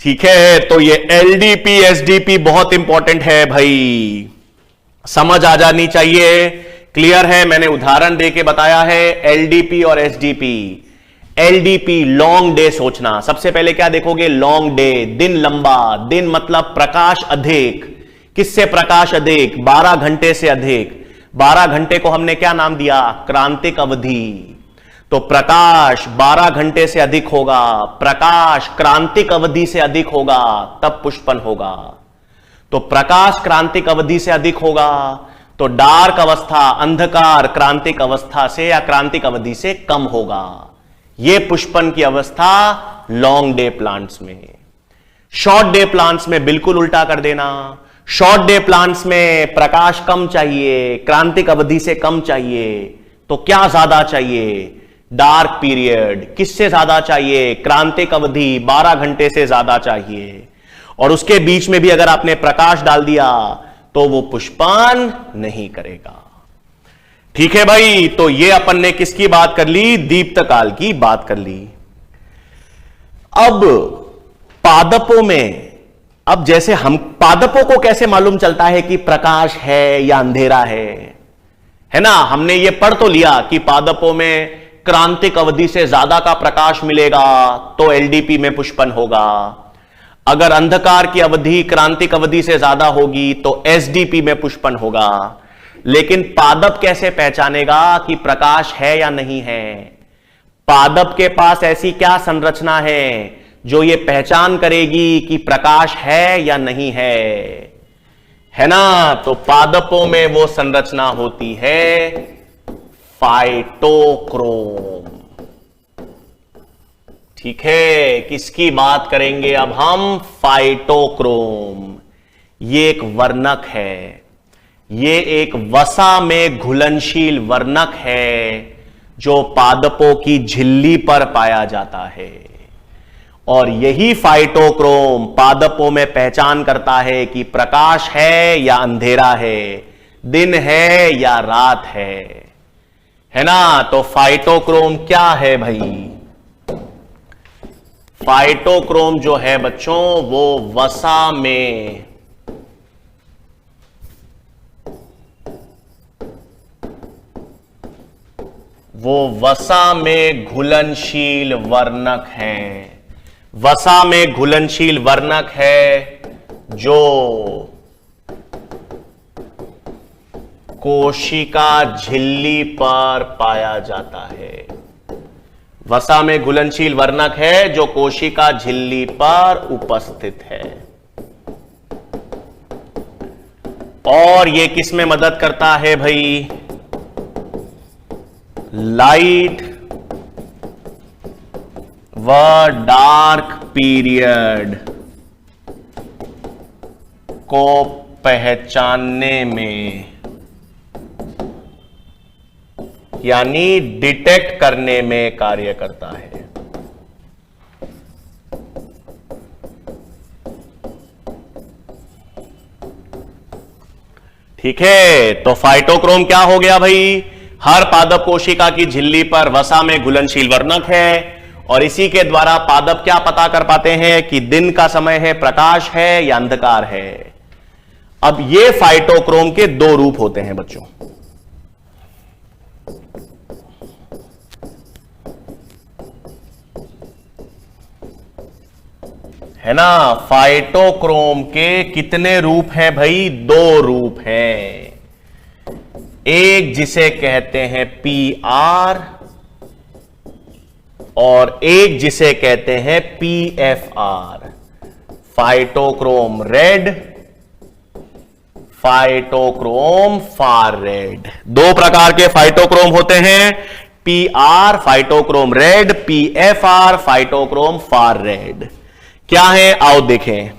ठीक है, तो ये एलडीपी एसडीपी बहुत इंपॉर्टेंट है भाई, समझ आ जानी चाहिए। क्लियर है? मैंने उदाहरण देके बताया है एलडीपी और एसडीपी। एलडीपी लॉन्ग डे सोचना। सबसे पहले क्या देखोगे? लॉन्ग डे, दिन लंबा। दिन मतलब प्रकाश अधिक। किससे प्रकाश अधिक? 12 घंटे से अधिक। 12 घंटे को हमने क्या नाम दिया? क्रांतिक अवधि। तो प्रकाश 12 घंटे से अधिक होगा, प्रकाश क्रांतिक अवधि से अधिक होगा, तब पुष्पन होगा। तो प्रकाश क्रांतिक अवधि से अधिक होगा तो डार्क अवस्था, अंधकार क्रांतिक अवस्था से या क्रांतिक अवधि से कम होगा। यह पुष्पन की अवस्था लॉन्ग डे प्लांट्स में। शॉर्ट डे प्लांट्स में बिल्कुल उल्टा कर देना। शॉर्ट डे प्लांट्स में प्रकाश कम चाहिए, क्रांतिक अवधि से कम चाहिए, तो क्या ज्यादा चाहिए? Dark period. किससे ज्यादा चाहिए? क्रांतिक अवधि 12 घंटे से ज्यादा चाहिए। और उसके बीच में भी अगर आपने प्रकाश डाल दिया तो वो पुष्पन नहीं करेगा। ठीक है भाई, तो ये अपन ने किसकी बात कर ली? दीप्तकाल की बात कर ली। अब पादपों में, अब जैसे हम पादपों को कैसे मालूम चलता है कि प्रकाश है या अंधेरा है ना? हमने ये पढ़ तो लिया कि पादपों में क्रांतिक अवधि से ज्यादा का प्रकाश मिलेगा तो एलडीपी में पुष्पन होगा। अगर अंधकार की अवधि क्रांतिक अवधि से ज्यादा होगी तो एसडीपी में पुष्पन होगा। लेकिन पादप कैसे पहचानेगा कि प्रकाश है या नहीं है? पादप के पास ऐसी क्या संरचना है जो ये पहचान करेगी कि प्रकाश है या नहीं है ना? तो पादपों में वो संरचना होती है फाइटोक्रोम। ठीक है, किसकी बात करेंगे अब हम? फाइटोक्रोम। ये एक वर्णक है, ये एक वसा में घुलनशील वर्णक है जो पादपों की झिल्ली पर पाया जाता है। और यही फाइटोक्रोम पादपों में पहचान करता है कि प्रकाश है या अंधेरा है, दिन है या रात है ना? तो फाइटोक्रोम क्या है भाई? फाइटोक्रोम जो है बच्चों, वो वसा में घुलनशील वर्णक है। वसा में घुलनशील वर्णक है जो कोशिका झिल्ली पर पाया जाता है। वसा में घुलनशील वर्णक है जो कोशिका झिल्ली पर उपस्थित है। और यह किस में मदद करता है भाई? लाइट व डार्क पीरियड को पहचानने में, यानी डिटेक्ट करने में कार्य करता है। ठीक है, तो फाइटोक्रोम क्या हो गया भाई? हर पादप कोशिका की झिल्ली पर वसा में घुलनशील वर्णक है, और इसी के द्वारा पादप क्या पता कर पाते हैं कि दिन का समय है, प्रकाश है या अंधकार है। अब ये फाइटोक्रोम के दो रूप होते हैं बच्चों। है ना? फाइटोक्रोम के कितने रूप हैं भाई? दो रूप हैं। एक जिसे कहते हैं PR और एक जिसे कहते हैं PFR। Phytochrome red, phytochrome far red. दो प्रकार के फाइटोक्रोम होते हैं, PR phytochrome red, PFR phytochrome far red. क्या है आओ देखें।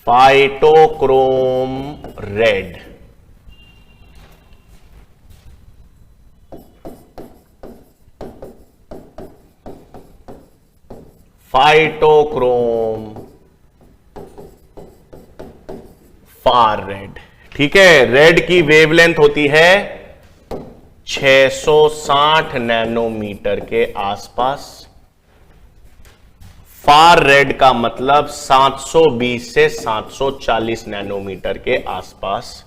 Phytochrome red, phytochrome far red. ठीक है, रेड की वेवलेंथ होती है 660 नैनोमीटर के आसपास। फार रेड का मतलब 720 से 740 नैनोमीटर के आसपास।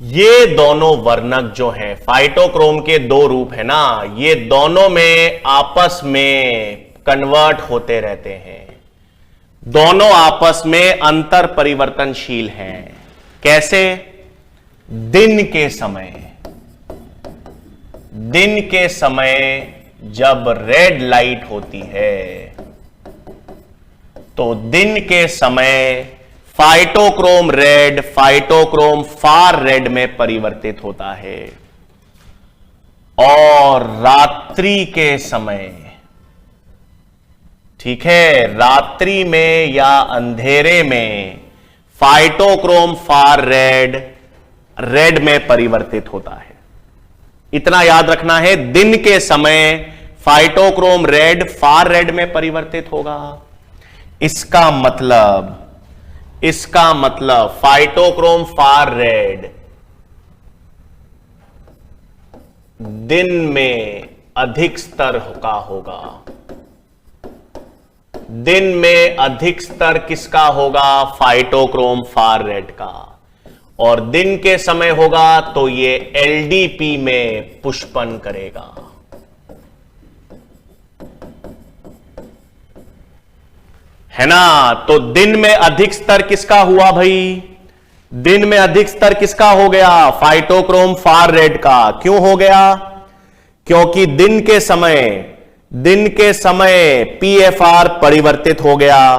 ये दोनों वर्णक जो हैं, फाइटोक्रोम के दो रूप है ना, ये दोनों में आपस में कन्वर्ट होते रहते हैं। दोनों आपस में अंतर परिवर्तनशील हैं। कैसे? दिन के समय जब रेड लाइट होती है तो दिन के समय phytochrome red phytochrome far red में परिवर्तित होता है, और रात्रि के समय, ठीक है, रात्रि में या अंधेरे में फाइटोक्रोम फार रेड रेड में परिवर्तित होता है। इतना याद रखना है, दिन के समय फाइटोक्रोम रेड फार रेड में परिवर्तित होगा। इसका मतलब फाइटोक्रोम फार रेड दिन में अधिक स्तर का होगा। दिन में अधिक स्तर किसका होगा? फाइटोक्रोम फार रेड का। और दिन के समय होगा तो ये LDP में पुष्पन करेगा। है ना? तो दिन में अधिक स्तर किसका हुआ भाई? दिन में अधिक स्तर किसका हो गया? फाइटोक्रोम फार रेड का। क्यों हो गया? क्योंकि दिन के समय दिन के समय पीएफआर परिवर्तित हो गया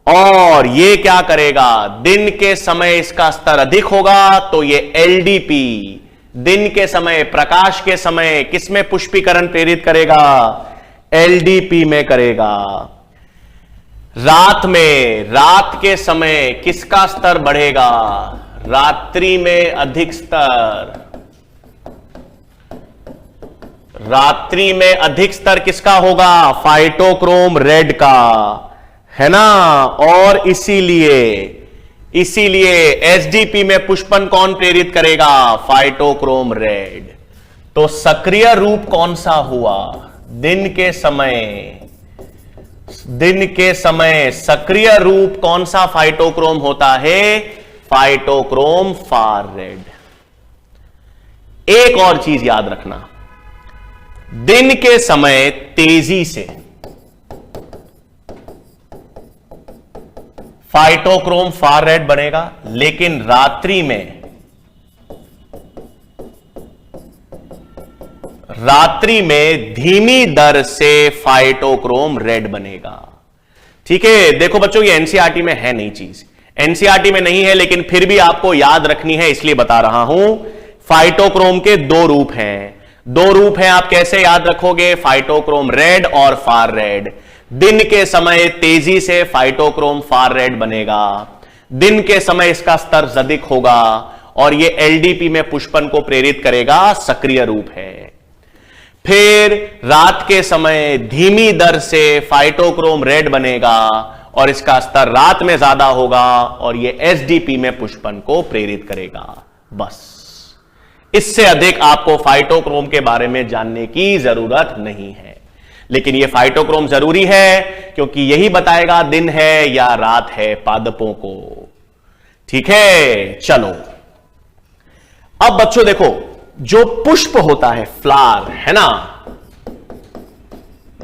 और ये क्या करेगा, दिन के समय इसका स्तर अधिक होगा तो ये एलडीपी दिन के समय, प्रकाश के समय किसमें पुष्पीकरण प्रेरित करेगा, एलडीपी में करेगा। रात में, रात के समय किसका स्तर बढ़ेगा, रात्रि में अधिक स्तर, रात्रि में अधिक स्तर किसका होगा, फाइटोक्रोम रेड का, है ना। और इसीलिए एसडीपी में पुष्पन कौन प्रेरित करेगा, फाइटोक्रोम रेड। तो सक्रिय रूप कौन सा हुआ, दिन के समय सक्रिय रूप कौन सा फाइटोक्रोम होता है, फाइटोक्रोम फार रेड। एक और चीज याद रखना, दिन के समय तेजी से फाइटोक्रोम फार रेड बनेगा, लेकिन रात्रि में धीमी दर से फाइटोक्रोम रेड बनेगा। ठीक है, देखो बच्चों ये एनसीईआरटी में है नहीं चीज, एनसीईआरटी में नहीं है, लेकिन फिर भी आपको याद रखनी है इसलिए बता रहा हूं। फाइटोक्रोम के दो रूप हैं, आप कैसे याद रखोगे, फाइटोक्रोम रेड और फार रेड। दिन के समय तेजी से फाइटोक्रोम फार रेड बनेगा, दिन के समय इसका स्तर अधिक होगा और यह एलडीपी में पुष्पन को प्रेरित करेगा, सक्रिय रूप है। फिर रात के समय धीमी दर से फाइटोक्रोम रेड बनेगा और इसका स्तर रात में ज्यादा होगा और यह एसडीपी में पुष्पन को प्रेरित करेगा। बस इससे अधिक आपको फाइटोक्रोम के बारे में जानने की जरूरत नहीं है, लेकिन यह फाइटोक्रोम जरूरी है क्योंकि यही बताएगा दिन है या रात है पादपों को। ठीक है, चलो अब बच्चों देखो, जो पुष्प होता है, फ्लावर है ना,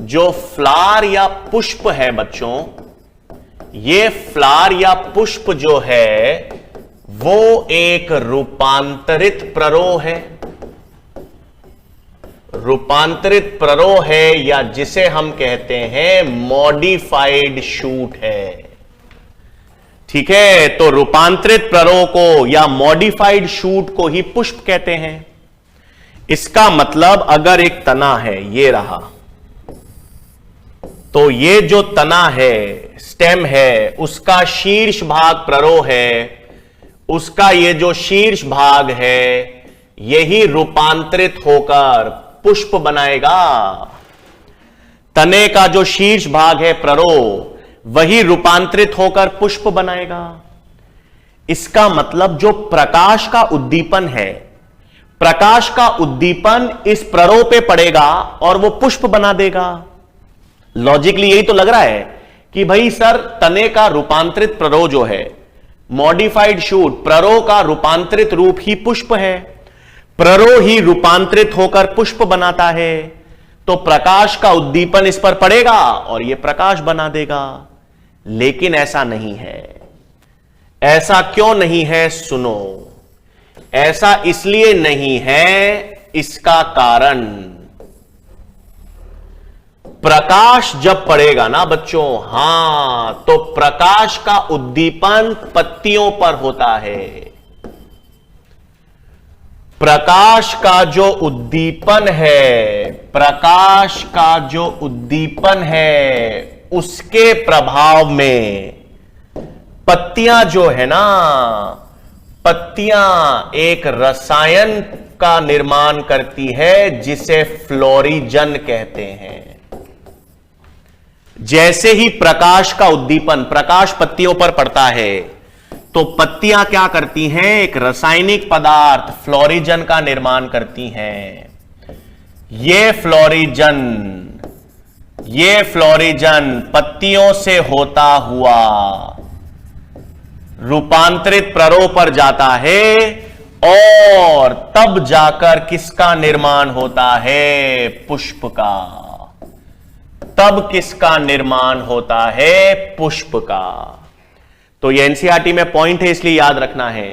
जो फ्लावर या पुष्प है बच्चों, ये फ्लावर या पुष्प जो है वो एक रूपांतरित प्ररोह है, रूपांतरित प्ररोह है, या जिसे हम कहते हैं मॉडिफाइड शूट है। ठीक है, तो रूपांतरित प्ररोह को या मॉडिफाइड शूट को ही पुष्प कहते हैं। इसका मतलब अगर एक तना है, ये रहा, तो ये जो तना है, स्टेम है, उसका शीर्ष भाग प्ररोह है, उसका ये जो शीर्ष भाग है यही रूपांतरित होकर पुष्प बनाएगा। तने का जो शीर्ष भाग है प्ररोह, वही रूपांतरित होकर पुष्प बनाएगा। इसका मतलब जो प्रकाश का उद्दीपन है, प्रकाश का उद्दीपन इस प्ररोह पे पड़ेगा और वो पुष्प बना देगा। लॉजिकली यही तो लग रहा है कि भाई सर, तने का रूपांतरित प्ररोह जो है, मॉडिफाइड शूट, प्ररोह का रूपांतरित रूप ही पुष्प है, प्ररोह ही रूपांतरित होकर पुष्प बनाता है, तो प्रकाश का उद्दीपन इस पर पड़ेगा और यह प्रकाश बना देगा। लेकिन ऐसा नहीं है। ऐसा क्यों नहीं है, सुनो। ऐसा इसलिए नहीं है, इसका कारण, प्रकाश जब पड़ेगा ना बच्चों, हां, तो प्रकाश का उद्दीपन पत्तियों पर होता है। प्रकाश का जो उद्दीपन है, प्रकाश का जो उद्दीपन है, उसके प्रभाव में पत्तियां जो है ना, पत्तियां एक रसायन का निर्माण करती है जिसे फ्लोरिजन कहते हैं। जैसे ही प्रकाश का उद्दीपन, प्रकाश पत्तियों पर पड़ता है, तो पत्तियां क्या करती हैं, एक रासायनिक पदार्थ फ्लोरिजन का निर्माण करती हैं। ये फ्लोरिजन पत्तियों से होता हुआ रूपांतरित प्ररोह पर जाता है और तब जाकर किसका निर्माण होता है, पुष्प का। तब किसका निर्माण होता है, पुष्प का। तो ये एनसीईआरटी में पॉइंट है, इसलिए याद रखना है।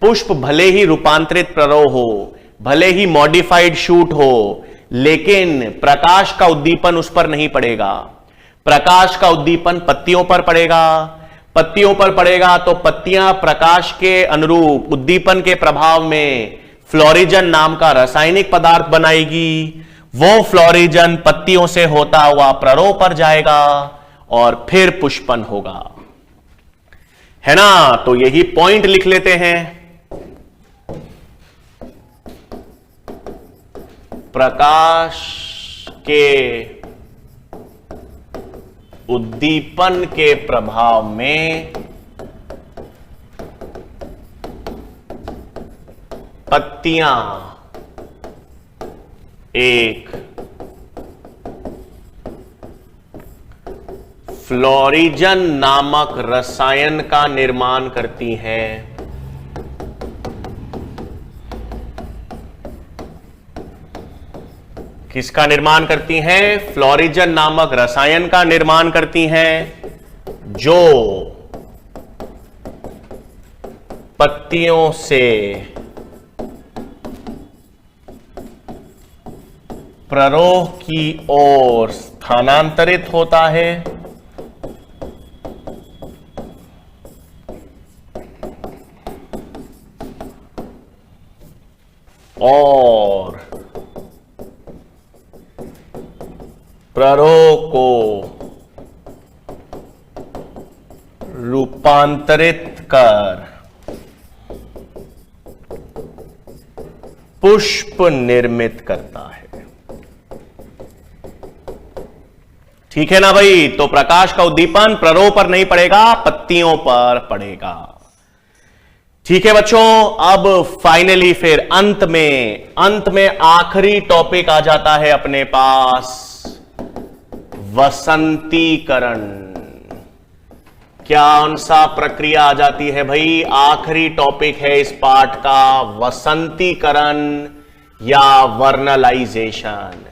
पुष्प भले ही रूपांतरित प्ररोह हो, भले ही मॉडिफाइड शूट हो, लेकिन प्रकाश का उद्दीपन उस पर नहीं पड़ेगा। प्रकाश का उद्दीपन पत्तियों पर पड़ेगा। पत्तियों पर पड़ेगा तो पत्तियां प्रकाश के अनुरूप उद्दीपन के प्रभाव में फ्लोरिजन नाम का रासायनिक पदार्थ बनाएगी। वो फ्लोरिजन पत्तियों से होता हुआ प्ररोह पर जाएगा और फिर पुष्पन होगा, है ना। तो यही पॉइंट लिख लेते हैं। प्रकाश के उद्दीपन के प्रभाव में पत्तियां एक फ्लोरिजन नामक रसायन का निर्माण करती हैं। किसका निर्माण करती हैं? फ्लोरिजन नामक रसायन का निर्माण करती हैं, जो पत्तियों से प्ररोह की ओर स्थानांतरित होता है और प्ररोह को रूपांतरित कर पुष्प निर्मित करता है। ठीक है ना भाई। तो प्रकाश का उद्दीपन प्ररोह पर नहीं पड़ेगा, पत्तियों पर पड़ेगा। ठीक है बच्चों। अब फाइनली फिर अंत में आखिरी टॉपिक आ जाता है अपने पास, वसंतीकरण। कौन सा प्रक्रिया आ जाती है भाई? आखिरी टॉपिक है इस पाठ का, वसंतीकरण या वर्नलाइजेशन।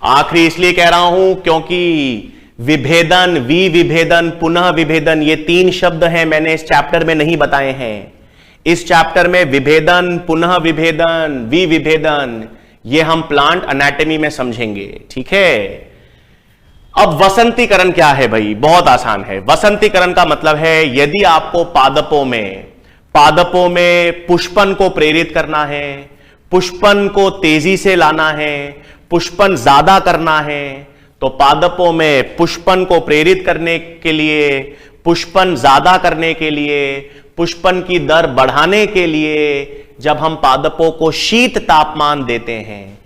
आखिरी इसलिए कह रहा हूं क्योंकि विभेदन, विभेदन, पुनः विभेदन, ये 3 शब्द हैं, मैंने इस चैप्टर में नहीं बताए हैं। इस चैप्टर में विभेदन, पुनः विभेदन, विभेदन, ये हम प्लांट एनाटॉमी में समझेंगे। ठीक है। अब वसंतीकरण क्या है भाई? बहुत आसान है। वसंतीकरण का मतलब है यदि आपको पादपों में पुष्पन को प्रेरित करना है, पुष्पन को तेजी से लाना है, पुष्पन ज्यादा करना है, तो पादपों में पुष्पन को प्रेरित करने के लिए, पुष्पन ज्यादा करने के लिए, पुष्पन की दर बढ़ाने के लिए जब हम पादपों को शीत तापमान देते हैं,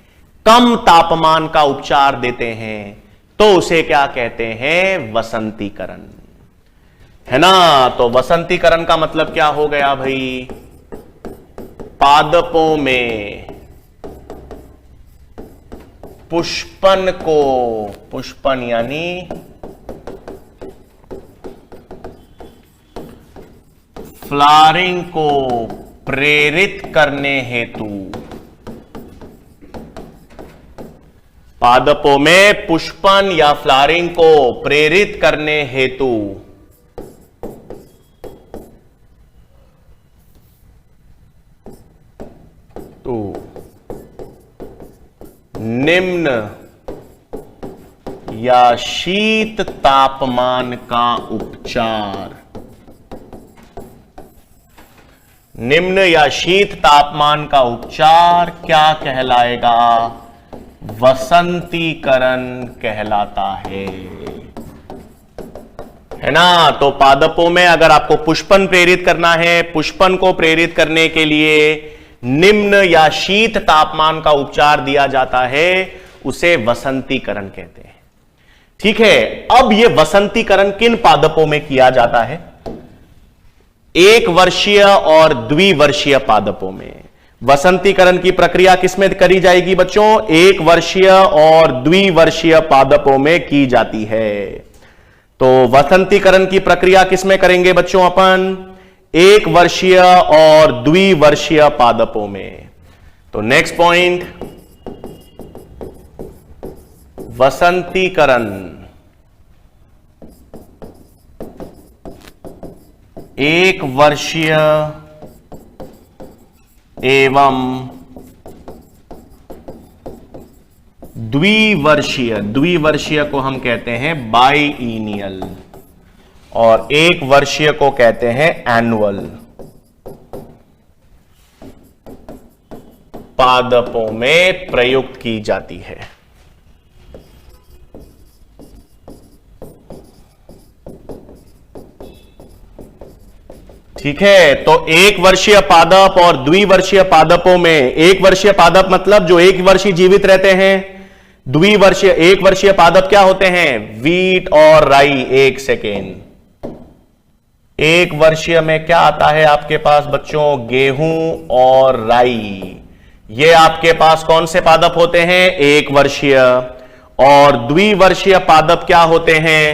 कम तापमान का उपचार देते हैं, तो उसे क्या कहते हैं? वसंतीकरण, है ना। तो वसंतीकरण का मतलब क्या हो गया भाई? पादपों में पुष्पन यानी फ्लावरिंग को प्रेरित करने हेतु, पादपों में पुष्पन या फ्लावरिंग को प्रेरित करने हेतु तो निम्न या शीत तापमान का उपचार, निम्न या शीत तापमान का उपचार क्या कहलाएगा? वसंतीकरण कहलाता है ना। तो पादपों में अगर आपको पुष्पन प्रेरित करना है, पुष्पन को प्रेरित करने के लिए निम्न या शीत तापमान का उपचार दिया जाता है, उसे वसंतीकरण कहते हैं। ठीक है। अब यह वसंतीकरण किन पादपों में किया जाता है? 1 वर्षीय और द्विवर्षीय पादपों में। वसंतीकरण की प्रक्रिया किसमें करी जाएगी बच्चों? 1 वर्षीय और द्विवर्षीय पादपों में की जाती है। तो वसंतीकरण की प्रक्रिया किसमें करेंगे बच्चों अपन? 1 वर्षीय और द्विवर्षीय पादपों में। तो नेक्स्ट पॉइंट, वसंतीकरण 1 वर्षीय एवं द्विवर्षीय, द्विवर्षीय को हम कहते हैं बाइइनियल और एक वर्षीय को कहते हैं एनुअल। पादपों में प्रयुक्त की जाती है। ठीक है, तो एक वर्षीय पादप और द्विवर्षीय पादपों में, एक वर्षीय पादप मतलब जो एक वर्ष ही जीवित रहते हैं, द्विवर्षीय, एक वर्षीय पादप क्या होते हैं? वीट और राई। एक सेकेंड, एक वर्षीय में क्या आता है आपके पास बच्चों? गेहूं और राई। ये आपके पास कौन से पादप होते हैं? एक वर्षीय। और द्विवर्षीय पादप क्या होते हैं?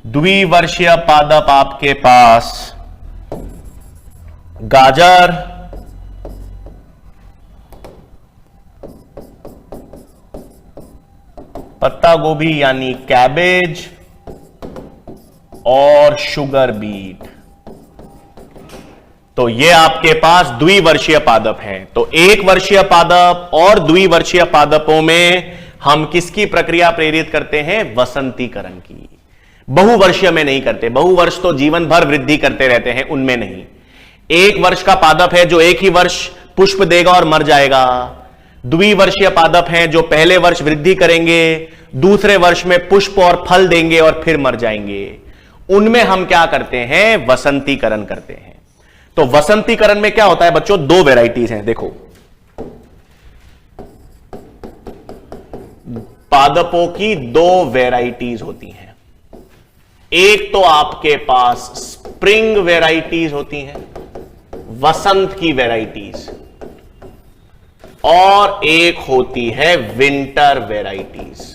द्विवर्षीय पादप आपके पास गाजर, पत्ता गोभी यानी कैबेज और शुगर बीट। तो ये आपके पास द्विवर्षीय पादप हैं। तो एक वर्षीय पादप और द्विवर्षीय पादपों में हम किसकी प्रक्रिया प्रेरित करते हैं? वसंतीकरण की। बहुवर्षीय में नहीं करते। बहुवर्ष तो जीवन भर वृद्धि करते रहते हैं, उनमें नहीं। एक वर्ष का पादप है जो एक ही वर्ष पुष्प देगा और मर जाएगा। द्विवर्षीय पादप हैं जो पहले वर्ष वृद्धि करेंगे, दूसरे वर्ष में पुष्प और फल देंगे और फिर मर जाएंगे। उनमें हम क्या करते हैं? वसंतीकरण करते हैं। तो वसंतीकरण में क्या होता है बच्चों? दो वैरायटीज हैं। देखो, पादपों की दो वैरायटीज होती हैं। एक तो आपके पास स्प्रिंग वैरायटीज होती हैं, वसंत की वैरायटीज, और एक होती है विंटर वैरायटीज।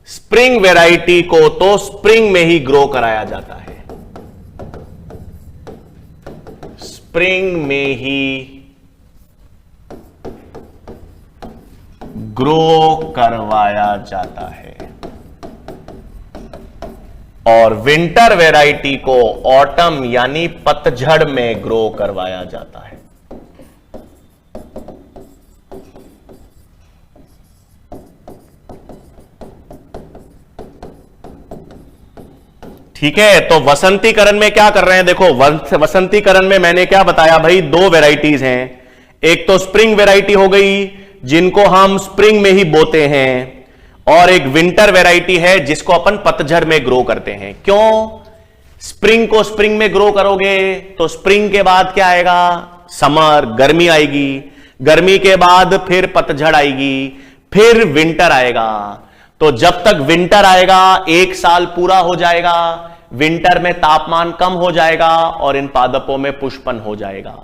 स्प्रिंग वैरायटी को तो स्प्रिंग में ही ग्रो कराया जाता है, स्प्रिंग में ही ग्रो करवाया जाता है। और विंटर वैरायटी को ऑटम यानी पतझड़ में ग्रो करवाया जाता है। ठीक है, तो वसंतीकरण में क्या कर रहे हैं? देखो, वसंतीकरण में मैंने क्या बताया भाई? दो वैरायटीज हैं। एक तो स्प्रिंग वैरायटी हो गई जिनको हम स्प्रिंग में ही बोते हैं, और एक विंटर वैरायटी है जिसको अपन पतझड़ में ग्रो करते हैं। क्यों? स्प्रिंग को स्प्रिंग में ग्रो करोगे तो स्प्रिंग के बाद क्या आएगा? समर, गर्मी आएगी। गर्मी के बाद फिर पतझड़ आएगी, फिर विंटर आएगा। तो जब तक विंटर आएगा एक साल पूरा हो जाएगा, विंटर में तापमान कम हो जाएगा और इन पादपों में पुष्पन हो जाएगा।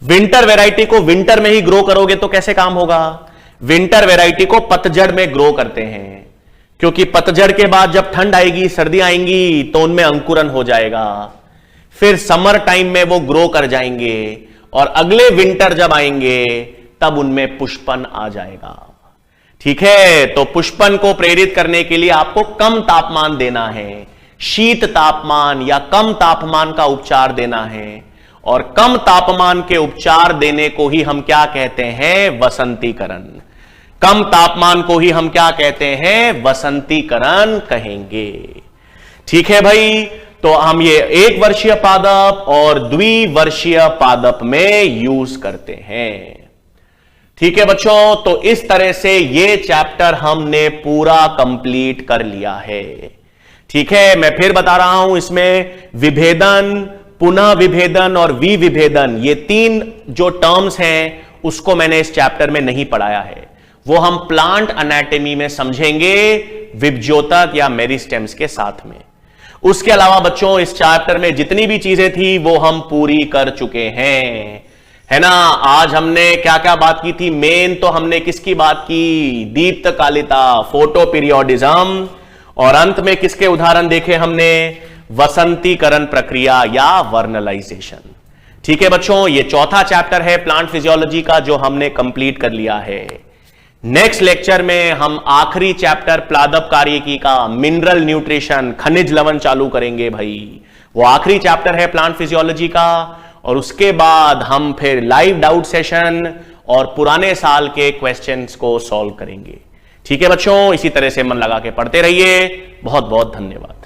विंटर वैरायटी को विंटर में ही ग्रो करोगे तो कैसे काम होगा? विंटर वैरायटी को पतझड़ में ग्रो करते हैं, क्योंकि पतझड़ के बाद जब ठंड आएगी, सर्दी आएंगी, तो उनमें अंकुरन हो जाएगा। फिर समर टाइम में वो ग्रो कर जाएंगे और अगले विंटर जब आएंगे तब उनमें पुष्पन आ जाएगा। ठीक है, तो पुष्पन को प्रेरित करने के लिए आपको कम तापमान देना है, शीत तापमान या कम तापमान का उपचार देना है। और कम तापमान के उपचार देने को ही हम क्या कहते हैं? वसंतीकरण। कम तापमान को ही हम क्या कहते हैं? वसंतीकरण कहेंगे। ठीक है भाई, तो हम ये एक वर्षीय पादप और द्विवर्षीय पादप में यूज करते हैं। ठीक है बच्चों, तो इस तरह से ये चैप्टर हमने पूरा कंप्लीट कर लिया है। ठीक है, मैं फिर बता रहा हूं, इसमें विभेदन, पुनः विभेदन और विविभेदन, ये तीन जो टर्म्स हैं उसको मैंने इस चैप्टर में नहीं पढ़ाया है। वो हम प्लांट एनाटॉमी में समझेंगे विभज्योतक या मेरिस्टेम्स के साथ में। उसके अलावा बच्चों इस चैप्टर में जितनी भी चीजें थी वो हम पूरी कर चुके हैं, है ना। आज हमने क्या क्या बात की थी? मेन तो हमने किसकी बात की? दीप्तकालिता, फोटो पीरियोडिज्म, और अंत में किसके उदाहरण देखे हमने? वसंतीकरण प्रक्रिया या वर्नलाइजेशन। ठीक है बच्चों, ये चौथा चैप्टर है प्लांट फिजियोलॉजी का जो हमने कंप्लीट कर लिया है। नेक्स्ट लेक्चर में हम आखिरी चैप्टर प्लादप कार्यकी का मिनरल न्यूट्रिशन, खनिज लवण चालू करेंगे भाई। वो आखिरी चैप्टर है प्लांट फिजियोलॉजी का, और उसके बाद हम फिर लाइव डाउट सेशन और पुराने साल के क्वेश्चंस को सॉल्व करेंगे। ठीक है बच्चों, इसी तरह से मन लगा के पढ़ते रहिए। बहुत बहुत धन्यवाद।